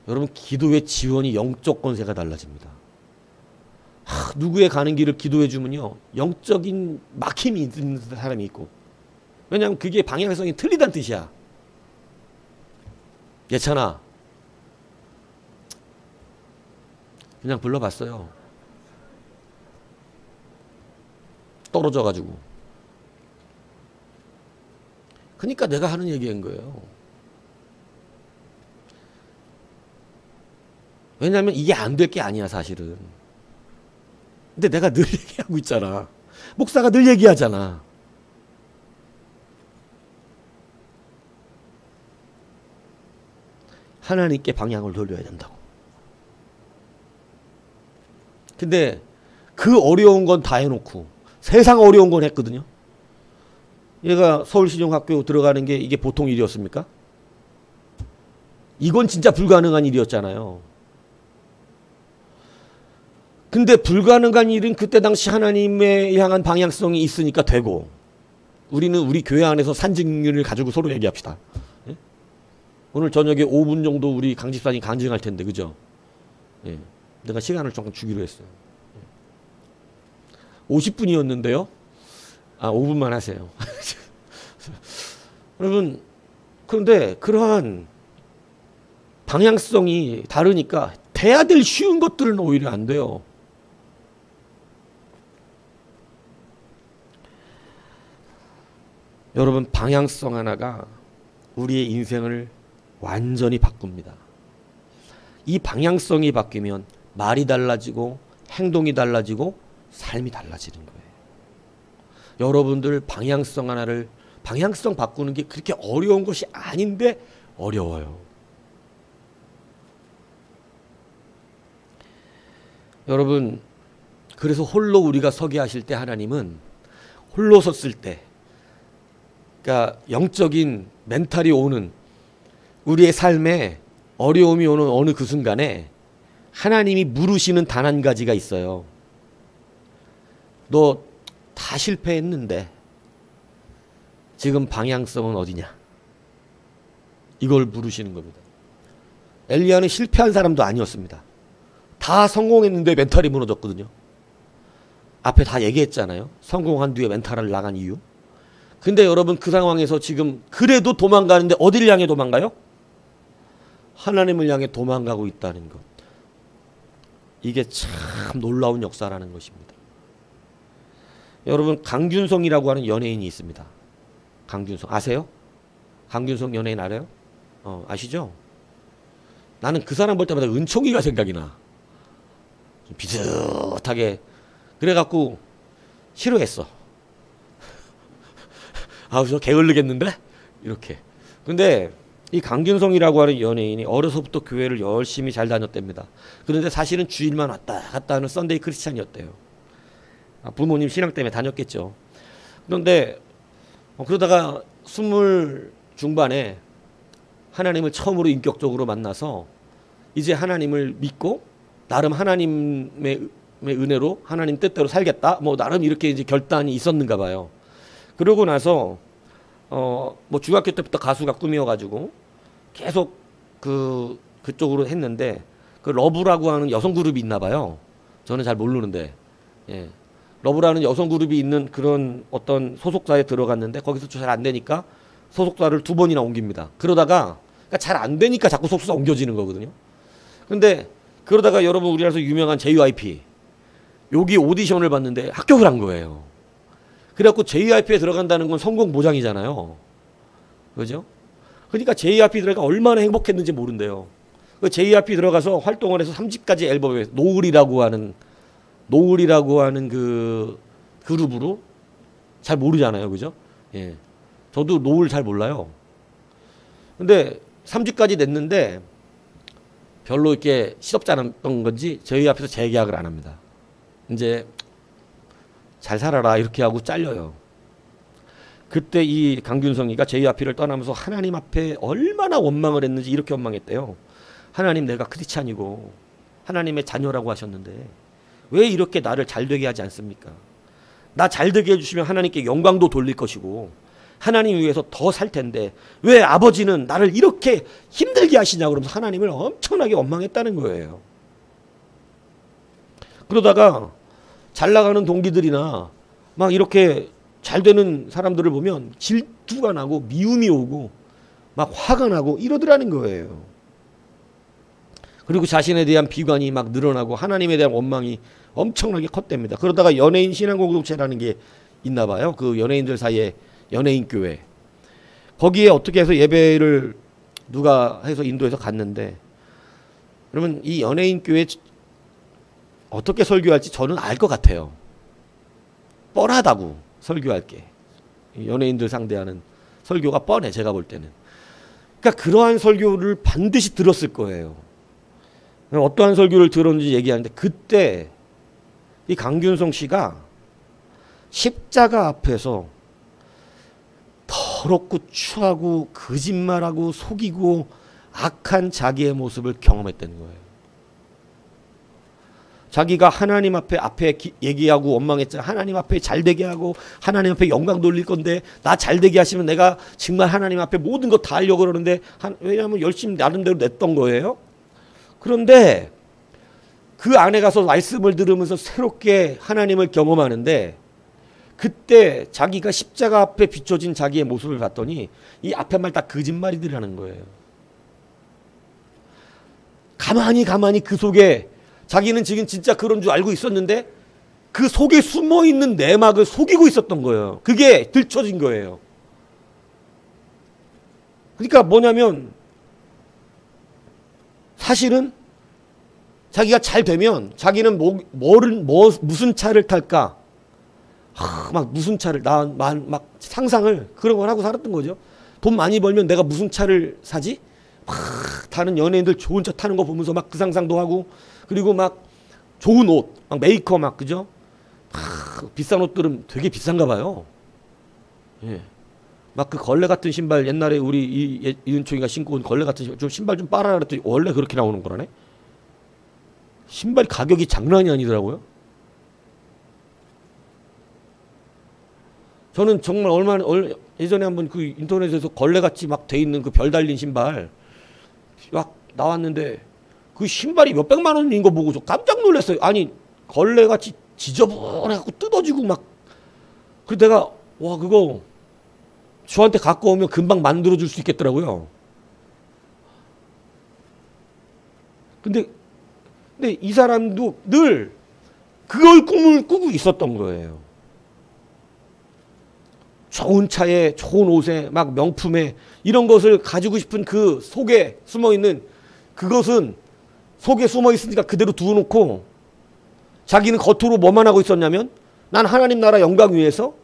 여러분 기도의 지원이 영적 권세가 달라집니다. 누구의 가는 길을 기도해 주면요. 영적인 막힘이 있는 사람이 있고. 왜냐하면 그게 방향성이 틀리다는 뜻이야. 예찬아. 그냥 불러봤어요. 떨어져가지고. 그러니까 내가 하는 얘기인 거예요. 왜냐하면 이게 안 될 게 아니야 사실은. 근데 내가 늘 얘기하고 있잖아. 목사가 늘 얘기하잖아. 하나님께 방향을 돌려야 된다고. 근데 그 어려운 건 다 해놓고 세상 어려운 건 했거든요. 얘가 서울시정학교 들어가는 게 이게 보통 일이었습니까? 이건 진짜 불가능한 일이었잖아요. 근데 불가능한 일은 그때 당시 하나님에 향한 방향성이 있으니까 되고, 우리는 우리 교회 안에서 산증률을 가지고 서로 얘기합시다. 예? 오늘 저녁에 5분 정도 우리 강 집사님 간증할 텐데, 그죠? 예. 내가 시간을 조금 주기로 했어요. 50분이었는데요. 5분만 하세요. 여러분, 그런데 그러한 방향성이 다르니까 돼야 될 쉬운 것들은 오히려 안 돼요. 여러분, 방향성 하나가 우리의 인생을 완전히 바꿉니다. 이 방향성이 바뀌면 말이 달라지고 행동이 달라지고 삶이 달라지는 거예요. 여러분들 방향성 하나를, 방향성 바꾸는 게 그렇게 어려운 것이 아닌데 어려워요. 여러분, 그래서 홀로 우리가 서게 하실 때 하나님은 홀로 섰을 때, 그러니까 영적인 멘탈이 오는, 우리의 삶에 어려움이 오는 어느 그 순간에 하나님이 물으시는 단 한 가지가 있어요. 너 다 실패했는데 지금 방향성은 어디냐? 이걸 물으시는 겁니다. 엘리야는 실패한 사람도 아니었습니다. 다 성공했는데 멘탈이 무너졌거든요. 앞에 다 얘기했잖아요. 성공한 뒤에 멘탈을 나간 이유. 근데 여러분 그 상황에서 지금 그래도 도망가는데 어디를 향해 도망가요? 하나님을 향해 도망가고 있다는 것. 이게 참 놀라운 역사라는 것입니다. 여러분 강균성이라고 하는 연예인이 있습니다. 강균성 아세요? 강균성 연예인 알아요? 아시죠? 나는 그 사람 볼 때마다 은총이가 생각이 나. 좀 비슷하게. 그래갖고 싫어했어. 저 게을르겠는데? 이렇게. 근데 이 강균성이라고 하는 연예인이 어려서부터 교회를 열심히 잘 다녔답니다. 그런데 사실은 주일만 왔다 갔다 하는 썬데이 크리스찬이었대요. 부모님 신앙 때문에 다녔겠죠. 그런데 그러다가 20 중반에 하나님을 처음으로 인격적으로 만나서 이제 하나님을 믿고 나름 하나님의 은혜로 하나님 뜻대로 살겠다. 뭐 나름 이렇게 이제 결단이 있었는가 봐요. 그러고 나서 뭐 중학교 때부터 가수가 꿈이어가지고 계속 그쪽으로 했는데 그 러브라고 하는 여성 그룹이 있나 봐요. 저는 잘 모르는데 예. 러브라는 여성 그룹이 있는 그런 어떤 소속사에 들어갔는데 거기서 잘 안 되니까 소속사를 2번이나 옮깁니다. 그러다가 그러니까 잘 안 되니까 자꾸 소속사 옮겨지는 거거든요. 근데 그러다가 여러분 우리나라에서 유명한 JYP 여기 오디션을 봤는데 합격을 한 거예요. 그래갖고 JYP에 들어간다는 건 성공 보장이잖아요. 그죠? 그러니까 JYP 들어가 얼마나 행복했는지 모른대요. 그 JYP 들어가서 활동을 해서 3집까지 앨범에 노을이라고 하는 그 그룹으로 잘 모르잖아요. 그죠? 예. 저도 노을 잘 몰라요. 근데 3집까지 냈는데 별로 이렇게 시덥지 않았던 건지 저희 앞에서 재계약을 안 합니다. 이제 잘 살아라 이렇게 하고 잘려요. 그때 이 강균성이가 JYP를 떠나면서 하나님 앞에 얼마나 원망을 했는지 이렇게 원망했대요. 하나님 내가 크리스찬이고 하나님의 자녀라고 하셨는데 왜 이렇게 나를 잘되게 하지 않습니까? 나 잘되게 해주시면 하나님께 영광도 돌릴 것이고 하나님 위해서 더 살 텐데 왜 아버지는 나를 이렇게 힘들게 하시냐 그러면서 하나님을 엄청나게 원망했다는 거예요. 그러다가 잘 나가는 동기들이나 막 이렇게 잘 되는 사람들을 보면 질투가 나고 미움이 오고 막 화가 나고 이러더라는 거예요. 그리고 자신에 대한 비관이 막 늘어나고 하나님에 대한 원망이 엄청나게 컸답니다. 그러다가 연예인 신앙공동체라는 게 있나 봐요. 그 연예인들 사이에 연예인 교회. 거기에 어떻게 해서 예배를 누가 해서 인도해서 갔는데 그러면 이 연예인 교회 어떻게 설교할지 저는 알 것 같아요. 뻔하다고 설교할 게. 연예인들 상대하는 설교가 뻔해 제가 볼 때는. 그러니까 그러한 설교를 반드시 들었을 거예요. 어떠한 설교를 들었는지 얘기하는데 그때 이 강균성 씨가 십자가 앞에서 더럽고 추하고 거짓말하고 속이고 악한 자기의 모습을 경험했다는 거예요. 자기가 하나님 앞에 얘기하고 원망했잖아. 하나님 앞에 잘되게 하고 하나님 앞에 영광 돌릴 건데 나 잘되게 하시면 내가 정말 하나님 앞에 모든 거 다 하려고 그러는데 왜냐하면 열심히 나름대로 냈던 거예요. 그런데 그 안에 가서 말씀을 들으면서 새롭게 하나님을 경험하는데 그때 자기가 십자가 앞에 비춰진 자기의 모습을 봤더니 이 앞에 말 다 거짓말이더라는 거예요. 가만히 그 속에 자기는 지금 진짜 그런 줄 알고 있었는데 그 속에 숨어있는 내막을 속이고 있었던 거예요. 그게 들춰진 거예요. 그러니까 뭐냐면 사실은 자기가 잘 되면 자기는 무슨 차를 탈까? 막 무슨 차를 막 상상을 그런 걸 하고 살았던 거죠. 돈 많이 벌면 내가 무슨 차를 사지? 막 다른 연예인들 좋은 차 타는 거 보면서 막 그 상상도 하고 그리고 막 좋은 옷, 막 메이커 막 그죠? 막 비싼 옷들은 되게 비싼가 봐요. 예. 막 그 걸레 같은 신발 옛날에 우리 이은총이가 신고 온 걸레 같은 신발 좀 빨아라 그랬더니 원래 그렇게 나오는 거라네. 신발 가격이 장난이 아니더라고요. 저는 정말 예전에 한번 그 인터넷에서 걸레같이 막 돼 있는 그 별 달린 신발 막 나왔는데 그 신발이 몇백만 원인 거 보고 저 깜짝 놀랐어요. 아니 걸레같이 지저분해갖고 뜯어지고 막. 그래서 내가 와 그거 저한테 갖고 오면 금방 만들어줄 수 있겠더라고요. 근데 이 사람도 늘 그걸 꿈을 꾸고 있었던 거예요. 좋은 차에, 좋은 옷에, 막 명품에 이런 것을 가지고 싶은 그 속에 숨어있는 그것은 속에 숨어있으니까 그대로 두어놓고 자기는 겉으로 뭐만 하고 있었냐면 난 하나님 나라 영광 위해서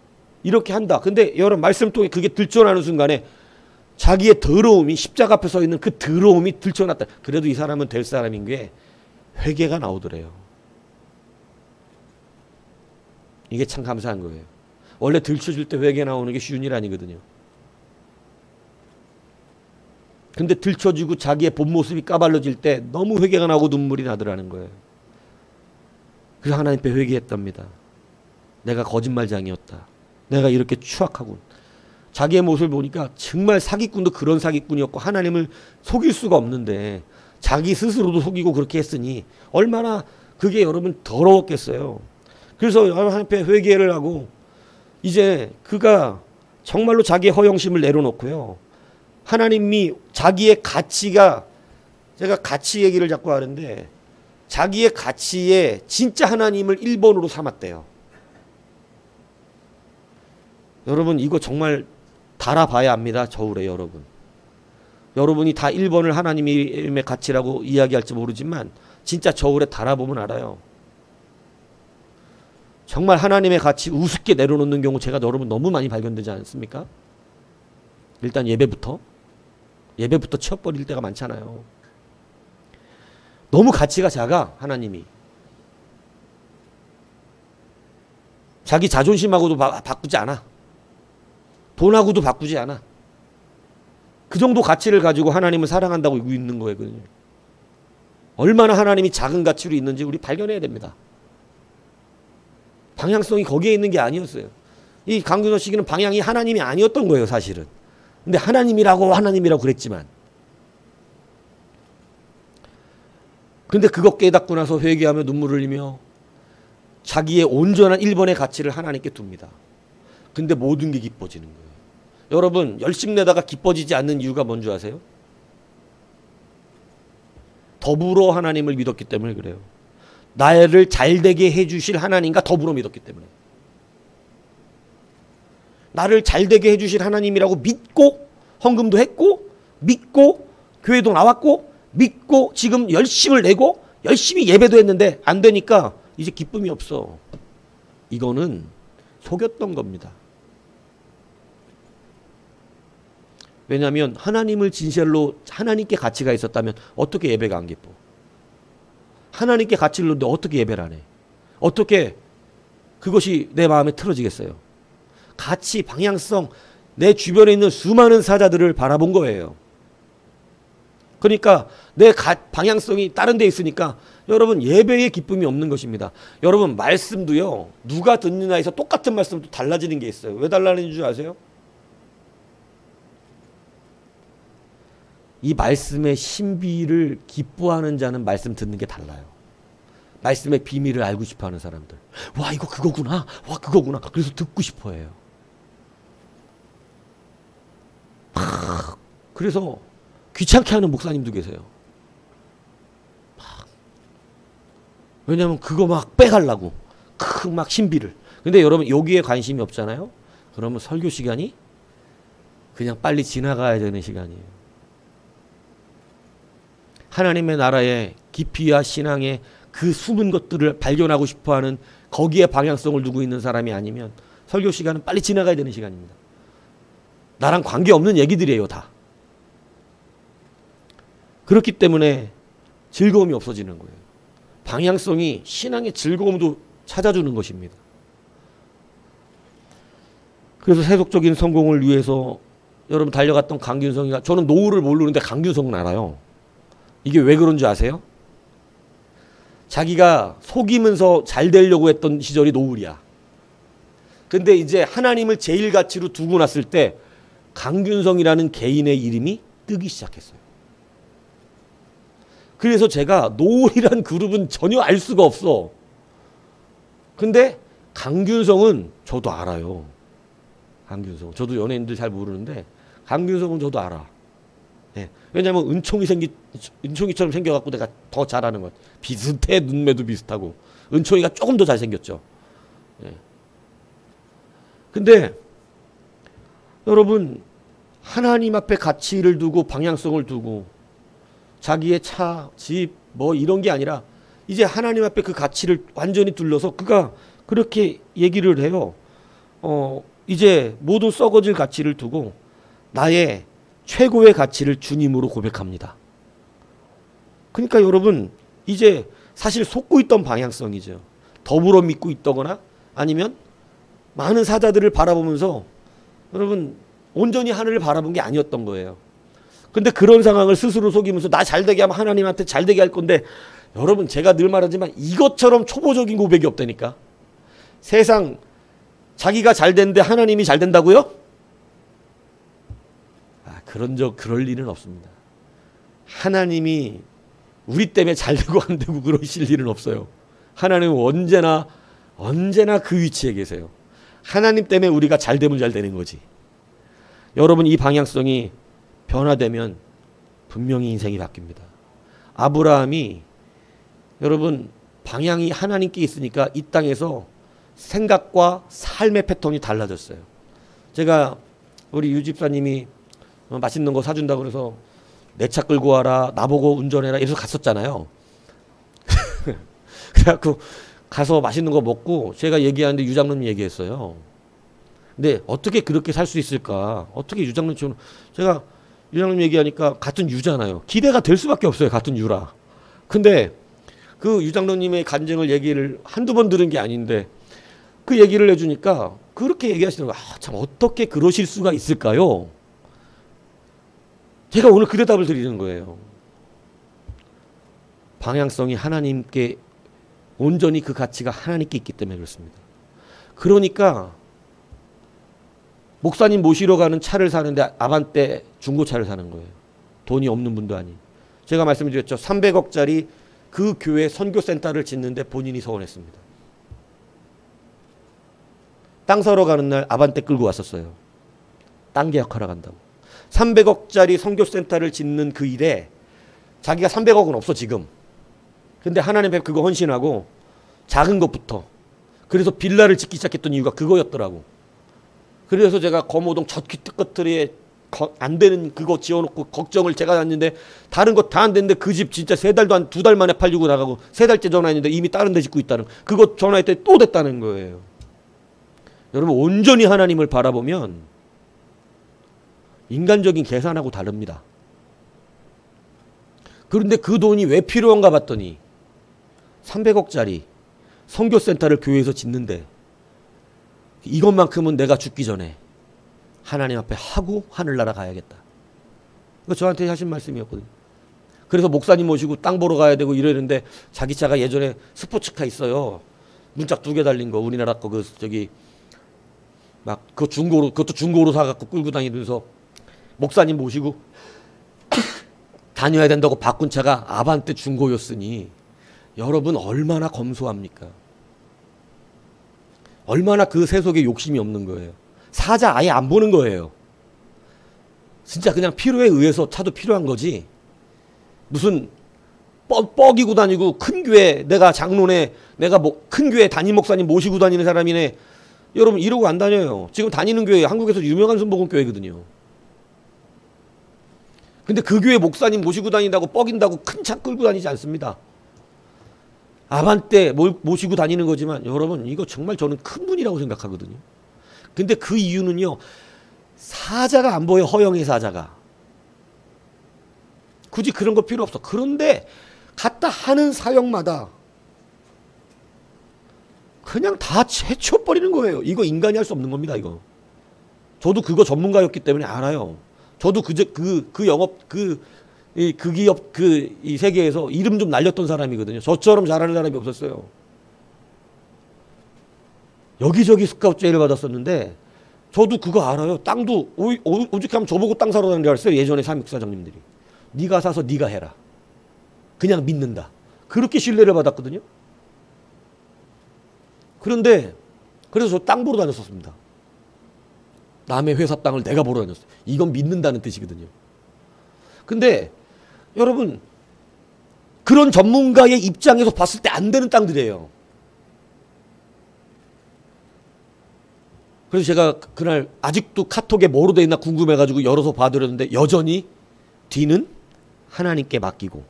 이렇게 한다. 근데 여러분 말씀 통해 그게 들춰나는 순간에 자기의 더러움이 십자가 앞에 서 있는 그 더러움이 들춰났다. 그래도 이 사람은 될 사람인 게 회개가 나오더래요. 이게 참 감사한 거예요. 원래 들춰질 때 회개 나오는 게 쉬운 일 아니거든요. 근데 들춰지고 자기의 본 모습이 까발려질 때 너무 회개가 나고 눈물이 나더라는 거예요. 그래서 하나님 앞에 회개했답니다. 내가 거짓말장이었다. 내가 이렇게 추악하군. 자기의 모습을 보니까 정말 사기꾼도 그런 사기꾼이었고 하나님을 속일 수가 없는데 자기 스스로도 속이고 그렇게 했으니 얼마나 그게 여러분 더러웠겠어요. 그래서 하나님 앞에 회개를 하고 이제 그가 정말로 자기의 허영심을 내려놓고요. 하나님이 자기의 가치가, 제가 가치 얘기를 자꾸 하는데 자기의 가치에 진짜 하나님을 1번으로 삼았대요. 여러분 이거 정말 달아봐야 합니다. 저울에 여러분. 여러분이 다 1번을 하나님의 가치라고 이야기할지 모르지만 진짜 저울에 달아보면 알아요. 정말 하나님의 가치 우습게 내려놓는 경우 제가 여러분 너무 많이 발견되지 않습니까? 일단 예배부터 치워버릴 때가 많잖아요. 너무 가치가 작아 하나님이. 자기 자존심하고도 바꾸지 않아. 돈하고도 바꾸지 않아. 그 정도 가치를 가지고 하나님을 사랑한다고 있는 거거든요. 얼마나 하나님이 작은 가치로 있는지 우리 발견해야 됩니다. 방향성이 거기에 있는 게 아니었어요. 이 강균호 씨기는 방향이 하나님이 아니었던 거예요, 사실은. 근데 하나님이라고 그랬지만. 근데 그거 깨닫고 나서 회개하며 눈물을 흘리며 자기의 온전한 1번의 가치를 하나님께 둡니다. 근데 모든 게 기뻐지는 거예요. 여러분 열심 내다가 기뻐지지 않는 이유가 뭔지 아세요? 더불어 하나님을 믿었기 때문에 그래요. 나를 잘되게 해주실 하나님과 더불어 믿었기 때문에. 나를 잘되게 해주실 하나님이라고 믿고 헌금도 했고 믿고 교회도 나왔고 믿고 지금 열심을 내고 열심히 예배도 했는데 안 되니까 이제 기쁨이 없어. 이거는 속였던 겁니다. 왜냐하면 하나님을 진실로 하나님께 가치가 있었다면 어떻게 예배가 안 기뻐? 하나님께 가치를 놓는데 어떻게 예배를 안 해? 어떻게 그것이 내 마음에 틀어지겠어요? 가치, 방향성, 내 주변에 있는 수많은 사자들을 바라본 거예요. 그러니까 내 방향성이 다른 데 있으니까 여러분 예배에 기쁨이 없는 것입니다. 여러분 말씀도요. 누가 듣느냐에서 똑같은 말씀도 달라지는 게 있어요. 왜 달라지는 줄 아세요? 이 말씀의 신비를 기뻐하는 자는 말씀 듣는 게 달라요. 말씀의 비밀을 알고 싶어하는 사람들. 와 이거 그거구나. 와 그거구나. 그래서 듣고 싶어해요. 그래서 귀찮게 하는 목사님도 계세요. 왜냐하면 그거 막 빼가려고 막 신비를. 근데 여러분 여기에 관심이 없잖아요. 그러면 설교 시간이 그냥 빨리 지나가야 되는 시간이에요. 하나님의 나라의 깊이와 신앙의 그 숨은 것들을 발견하고 싶어하는 거기에 방향성을 두고 있는 사람이 아니면 설교 시간은 빨리 지나가야 되는 시간입니다. 나랑 관계없는 얘기들이에요 다. 그렇기 때문에 즐거움이 없어지는 거예요. 방향성이 신앙의 즐거움도 찾아주는 것입니다. 그래서 세속적인 성공을 위해서 여러분 달려갔던 강균성이가, 저는 노후를 모르는데 강균성은 알아요. 이게 왜 그런 줄 아세요? 자기가 속이면서 잘 되려고 했던 시절이 노을이야. 근데 이제 하나님을 제일 가치로 두고 났을 때 강균성이라는 개인의 이름이 뜨기 시작했어요. 그래서 제가 노을이란 그룹은 전혀 알 수가 없어. 근데 강균성은 저도 알아요. 강균성. 저도 연예인들 잘 모르는데 강균성은 저도 알아. 예. 왜냐면 은총이처럼 생겨갖고 내가 더 잘하는 것. 비슷해. 눈매도 비슷하고. 은총이가 조금 더 잘생겼죠. 예. 근데 여러분 하나님 앞에 가치를 두고 방향성을 두고 자기의 차, 집, 뭐 이런 게 아니라 이제 하나님 앞에 그 가치를 완전히 둘러서 그가 그렇게 얘기를 해요. 이제 모든 썩어질 가치를 두고 나의 최고의 가치를 주님으로 고백합니다. 그러니까 여러분 이제 사실 속고 있던 방향성이죠. 더불어 믿고 있다거나 아니면 많은 사자들을 바라보면서 여러분 온전히 하늘을 바라본 게 아니었던 거예요. 근데 그런 상황을 스스로 속이면서 나 잘되게 하면 하나님한테 잘되게 할 건데 여러분 제가 늘 말하지만 이것처럼 초보적인 고백이 없다니까. 세상 자기가 잘 되는데 하나님이 잘 된다고요? 그럴 일은 없습니다. 하나님이 우리 때문에 잘 되고 안 되고 그러실 일은 없어요. 하나님은 언제나 그 위치에 계세요. 하나님 때문에 우리가 잘 되면 잘 되는 거지. 여러분 이 방향성이 변화되면 분명히 인생이 바뀝니다. 아브라함이 여러분 방향이 하나님께 있으니까 이 땅에서 생각과 삶의 패턴이 달라졌어요. 제가 우리 유 집사님이 맛있는 거 사준다고 그래서 내 차 끌고 와라 나보고 운전해라 이래서 갔었잖아요. 그래갖고 가서 맛있는 거 먹고 제가 얘기하는데 유장로님 얘기했어요. 근데 어떻게 그렇게 살 수 있을까? 어떻게 유장로님처럼 제가 유장로님 얘기하니까 같은 유잖아요. 기대가 될 수밖에 없어요. 같은 유라. 근데 그 유장로님의 간증을 얘기를 한두 번 들은 게 아닌데 그 얘기를 해주니까 그렇게 얘기하시더라고요. 참 어떻게 그러실 수가 있을까요? 제가 오늘 그 대답을 드리는 거예요. 방향성이 하나님께 온전히 그 가치가 하나님께 있기 때문에 그렇습니다. 그러니까 목사님 모시러 가는 차를 사는데 아반떼 중고차를 사는 거예요. 돈이 없는 분도 아닌. 제가 말씀드렸죠. 300억짜리 그 교회 선교센터를 짓는데 본인이 서원했습니다. 땅 사러 가는 날 아반떼 끌고 왔었어요. 땅 계약하러 간다고. 300억짜리 선교센터를 짓는 그 일에 자기가 300억은 없어 지금. 근데 하나님 앞에 그거 헌신하고 작은 것부터. 그래서 빌라를 짓기 시작했던 이유가 그거였더라고. 그래서 제가 검호동 저 끝끝들에 안 되는 그거 지어놓고 걱정을 제가 했는데 다른 거 다 안 됐는데 그 집 진짜 3달도 안 2달 만에 팔리고 나가고 3달째 전화했는데 이미 다른 데 짓고 있다는 그거 전화했더니 또 됐다는 거예요. 여러분 온전히 하나님을 바라보면 인간적인 계산하고 다릅니다. 그런데 그 돈이 왜 필요한가 봤더니 300억짜리 선교센터를 교회에서 짓는데 이것만큼은 내가 죽기 전에 하나님 앞에 하고 하늘나라 가야겠다. 이거 저한테 하신 말씀이었거든요. 그래서 목사님 모시고 땅 보러 가야 되고 이러는데 자기 차가 예전에 스포츠카 있어요. 문짝 2개 달린 거 우리나라 거 그 저기 막 그 중고로 그것도 중고로 사갖고 끌고 다니면서 목사님 모시고 다녀야 된다고 바꾼 차가 아반떼 중고였으니 여러분 얼마나 검소합니까? 얼마나 그 세속에 욕심이 없는 거예요. 사자 아예 안 보는 거예요. 진짜 그냥 필요에 의해서 차도 필요한 거지. 무슨 뻐기고 다니고 큰 교회 내가 장로네 내가 뭐 큰 교회 담임 목사님 모시고 다니는 사람이네. 여러분 이러고 안 다녀요. 지금 다니는 교회 한국에서 유명한 순복음 교회거든요. 근데 그 교회 목사님 모시고 다닌다고 뻐긴다고 큰 차 끌고 다니지 않습니다. 아반떼 모시고 다니는 거지만 여러분 이거 정말 저는 큰 분이라고 생각하거든요. 근데 그 이유는요. 사자가 안 보여. 허영의 사자가. 굳이 그런 거 필요 없어. 그런데 갖다 하는 사역마다 그냥 다 제쳐버리는 거예요. 이거 인간이 할 수 없는 겁니다. 이거. 저도 그거 전문가였기 때문에 알아요. 저도 그 영업 이 기업 이 세계에서 이름 좀 날렸던 사람이거든요. 저처럼 잘하는 사람이 없었어요. 여기저기 스카우트 제의를 받았었는데 저도 그거 알아요. 땅도 오죽하면 저보고 땅 사러 다니라 그랬어요. 예전에 삼육사장님들이. 네가 사서 네가 해라. 그냥 믿는다. 그렇게 신뢰를 받았거든요. 그런데 그래서 저 땅 보러 다녔었습니다. 남의 회사 땅을 내가 보러 다녔어요. 이건 믿는다는 뜻이거든요. 근데 여러분 그런 전문가의 입장에서 봤을 때 안 되는 땅들이에요. 그래서 제가 그날 아직도 카톡에 뭐로 돼 있나 궁금해가지고 열어서 봐드렸는데 여전히 뒤는 하나님께 맡기고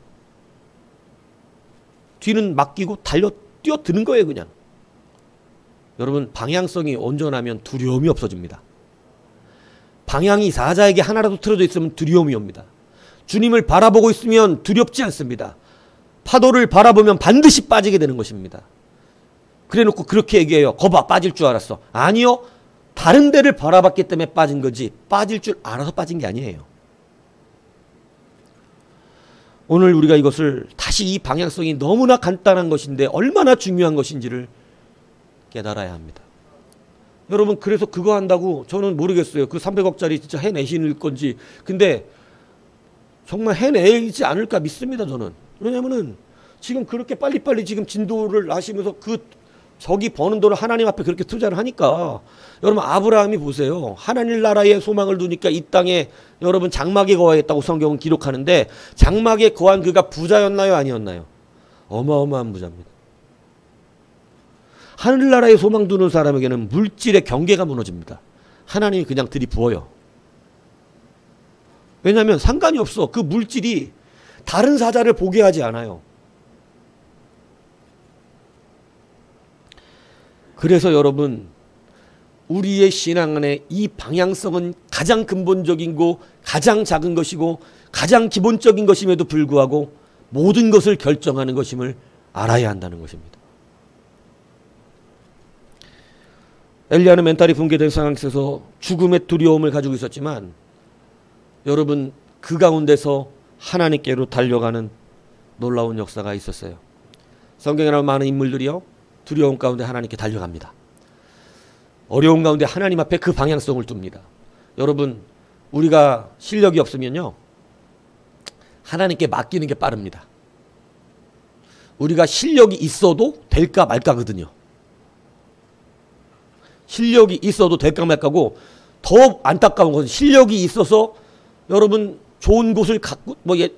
뒤는 맡기고 뛰어드는 거예요. 그냥. 여러분 방향성이 온전하면 두려움이 없어집니다. 방향이 사자에게 하나라도 틀어져 있으면 두려움이 옵니다. 주님을 바라보고 있으면 두렵지 않습니다. 파도를 바라보면 반드시 빠지게 되는 것입니다. 그래놓고 그렇게 얘기해요. 거봐 빠질 줄 알았어. 아니요. 다른 데를 바라봤기 때문에 빠진 거지 빠질 줄 알아서 빠진 게 아니에요. 오늘 우리가 이것을 다시 이 방향성이 너무나 간단한 것인데 얼마나 중요한 것인지를 깨달아야 합니다. 여러분 그래서 그거 한다고 저는 모르겠어요. 그 300억짜리 진짜 해내실 건지. 근데 정말 해내지 않을까 믿습니다. 저는. 왜냐면은 지금 그렇게 빨리빨리 지금 진도를 하시면서 저기 버는 돈을 하나님 앞에 그렇게 투자를 하니까 여러분 아브라함이 보세요. 하나님 나라의 소망을 두니까 이 땅에 여러분 장막에 거하였다고 성경은 기록하는데 장막에 거한 그가 부자였나요? 아니었나요? 어마어마한 부자입니다. 하늘나라에 소망 두는 사람에게는 물질의 경계가 무너집니다. 하나님이 그냥 들이부어요. 왜냐하면 상관이 없어. 그 물질이 다른 사자를 보게 하지 않아요. 그래서 여러분 우리의 신앙 안에 이 방향성은 가장 근본적이고 가장 작은 것이고 가장 기본적인 것임에도 불구하고 모든 것을 결정하는 것임을 알아야 한다는 것입니다. 엘리야는 멘탈이 붕괴된 상황에서 죽음의 두려움을 가지고 있었지만 여러분 그 가운데서 하나님께로 달려가는 놀라운 역사가 있었어요. 성경에 나오는 많은 인물들이요. 두려움 가운데 하나님께 달려갑니다. 어려운 가운데 하나님 앞에 그 방향성을 둡니다. 여러분 우리가 실력이 없으면요. 하나님께 맡기는 게 빠릅니다. 우리가 실력이 있어도 될까 말까거든요. 실력이 있어도 될까 말까고 더 안타까운 것은 실력이 있어서 여러분 좋은 곳을 갖고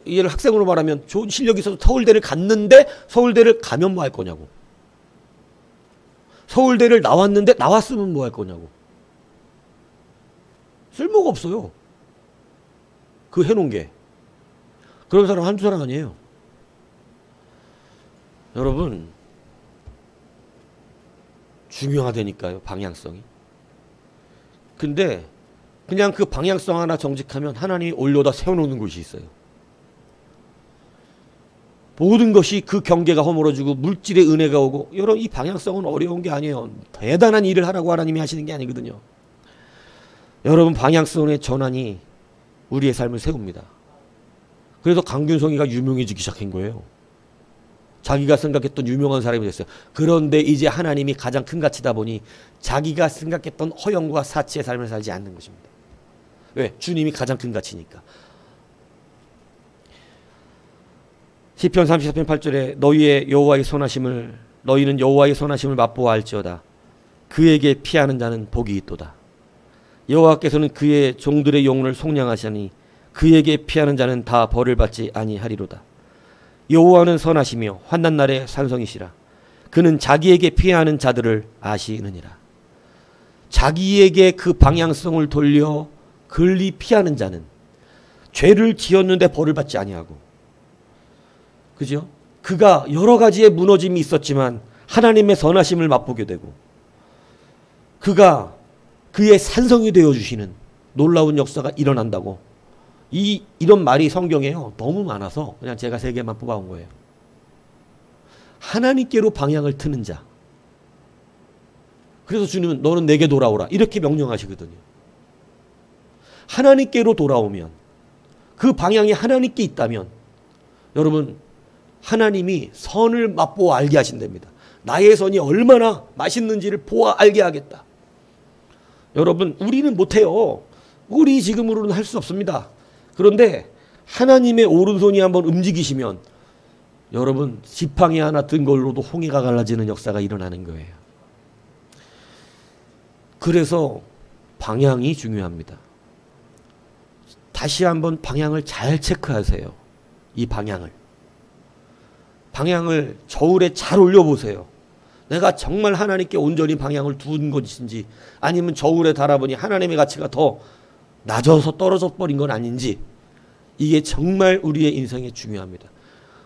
얘를 학생으로 말하면 좋은 실력이 있어서 서울대를 갔는데 서울대를 가면 뭐 할 거냐고. 서울대를 나왔는데 나왔으면 뭐 할 거냐고. 쓸모가 없어요. 그 해놓은 게. 그런 사람 한두 사람 아니에요. 여러분 중요하다니까요. 방향성이. 근데 그냥 그 방향성 하나 정직하면 하나님이 올려다 세워놓는 곳이 있어요. 모든 것이 그 경계가 허물어지고 물질의 은혜가 오고 여러분 이 방향성은 어려운 게 아니에요. 대단한 일을 하라고 하나님이 하시는 게 아니거든요. 여러분 방향성의 전환이 우리의 삶을 세웁니다. 그래서 강균성이가 유명해지기 시작한 거예요. 자기가 생각했던 유명한 사람이 됐어요. 그런데 이제 하나님이 가장 큰 가치다 보니 자기가 생각했던 허영과 사치의 삶을 살지 않는 것입니다. 왜? 주님이 가장 큰 가치니까. 시편 34편 8절에 너희는 여호와의 선하심을 맛보아 알지어다. 그에게 피하는 자는 복이 있도다. 여호와께서는 그의 종들의 영혼을 속량하시니 그에게 피하는 자는 다 벌을 받지 아니하리로다. 여호와는 선하시며 환난 날에 산성이시라. 그는 자기에게 피하는 자들을 아시느니라. 자기에게 그 방향성을 돌려 글리 피하는 자는 죄를 지었는데 벌을 받지 아니하고, 그죠? 그가 여러 가지의 무너짐이 있었지만 하나님의 선하심을 맛보게 되고 그가 그의 산성이 되어주시는 놀라운 역사가 일어난다고. 이런 말이 성경에요. 너무 많아서 그냥 제가 3개만 뽑아온 거예요. 하나님께로 방향을 트는 자. 그래서 주님은 너는 내게 돌아오라 이렇게 명령하시거든요. 하나님께로 돌아오면 그 방향이 하나님께 있다면 여러분 하나님이 선을 맛보아 알게 하신답니다. 나의 선이 얼마나 맛있는지를 보아 알게 하겠다. 여러분 우리는 못해요. 우리 지금으로는 할 수 없습니다. 그런데 하나님의 오른손이 한번 움직이시면 여러분 지팡이 하나 든 걸로도 홍해가 갈라지는 역사가 일어나는 거예요. 그래서 방향이 중요합니다. 다시 한번 방향을 잘 체크하세요. 이 방향을 저울에 잘 올려보세요. 내가 정말 하나님께 온전히 방향을 둔 것인지, 아니면 저울에 달아보니 하나님의 가치가 더 낮아서 떨어져 버린 건 아닌지, 이게 정말 우리의 인생에 중요합니다.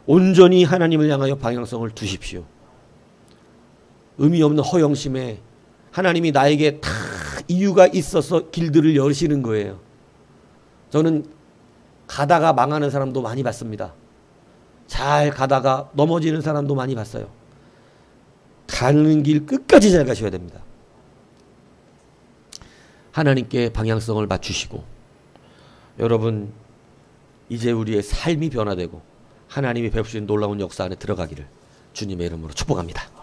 온전히 하나님을 향하여 방향성을 두십시오. 의미 없는 허영심에 하나님이 나에게 다 이유가 있어서 길들을 여시는 거예요. 저는 가다가 망하는 사람도 많이 봤습니다. 잘 가다가 넘어지는 사람도 많이 봤어요. 가는 길 끝까지 잘 가셔야 됩니다. 하나님께 방향성을 맞추시고, 여러분 이제 우리의 삶이 변화되고 하나님이 베푸신 놀라운 역사 안에 들어가기를 주님의 이름으로 축복합니다.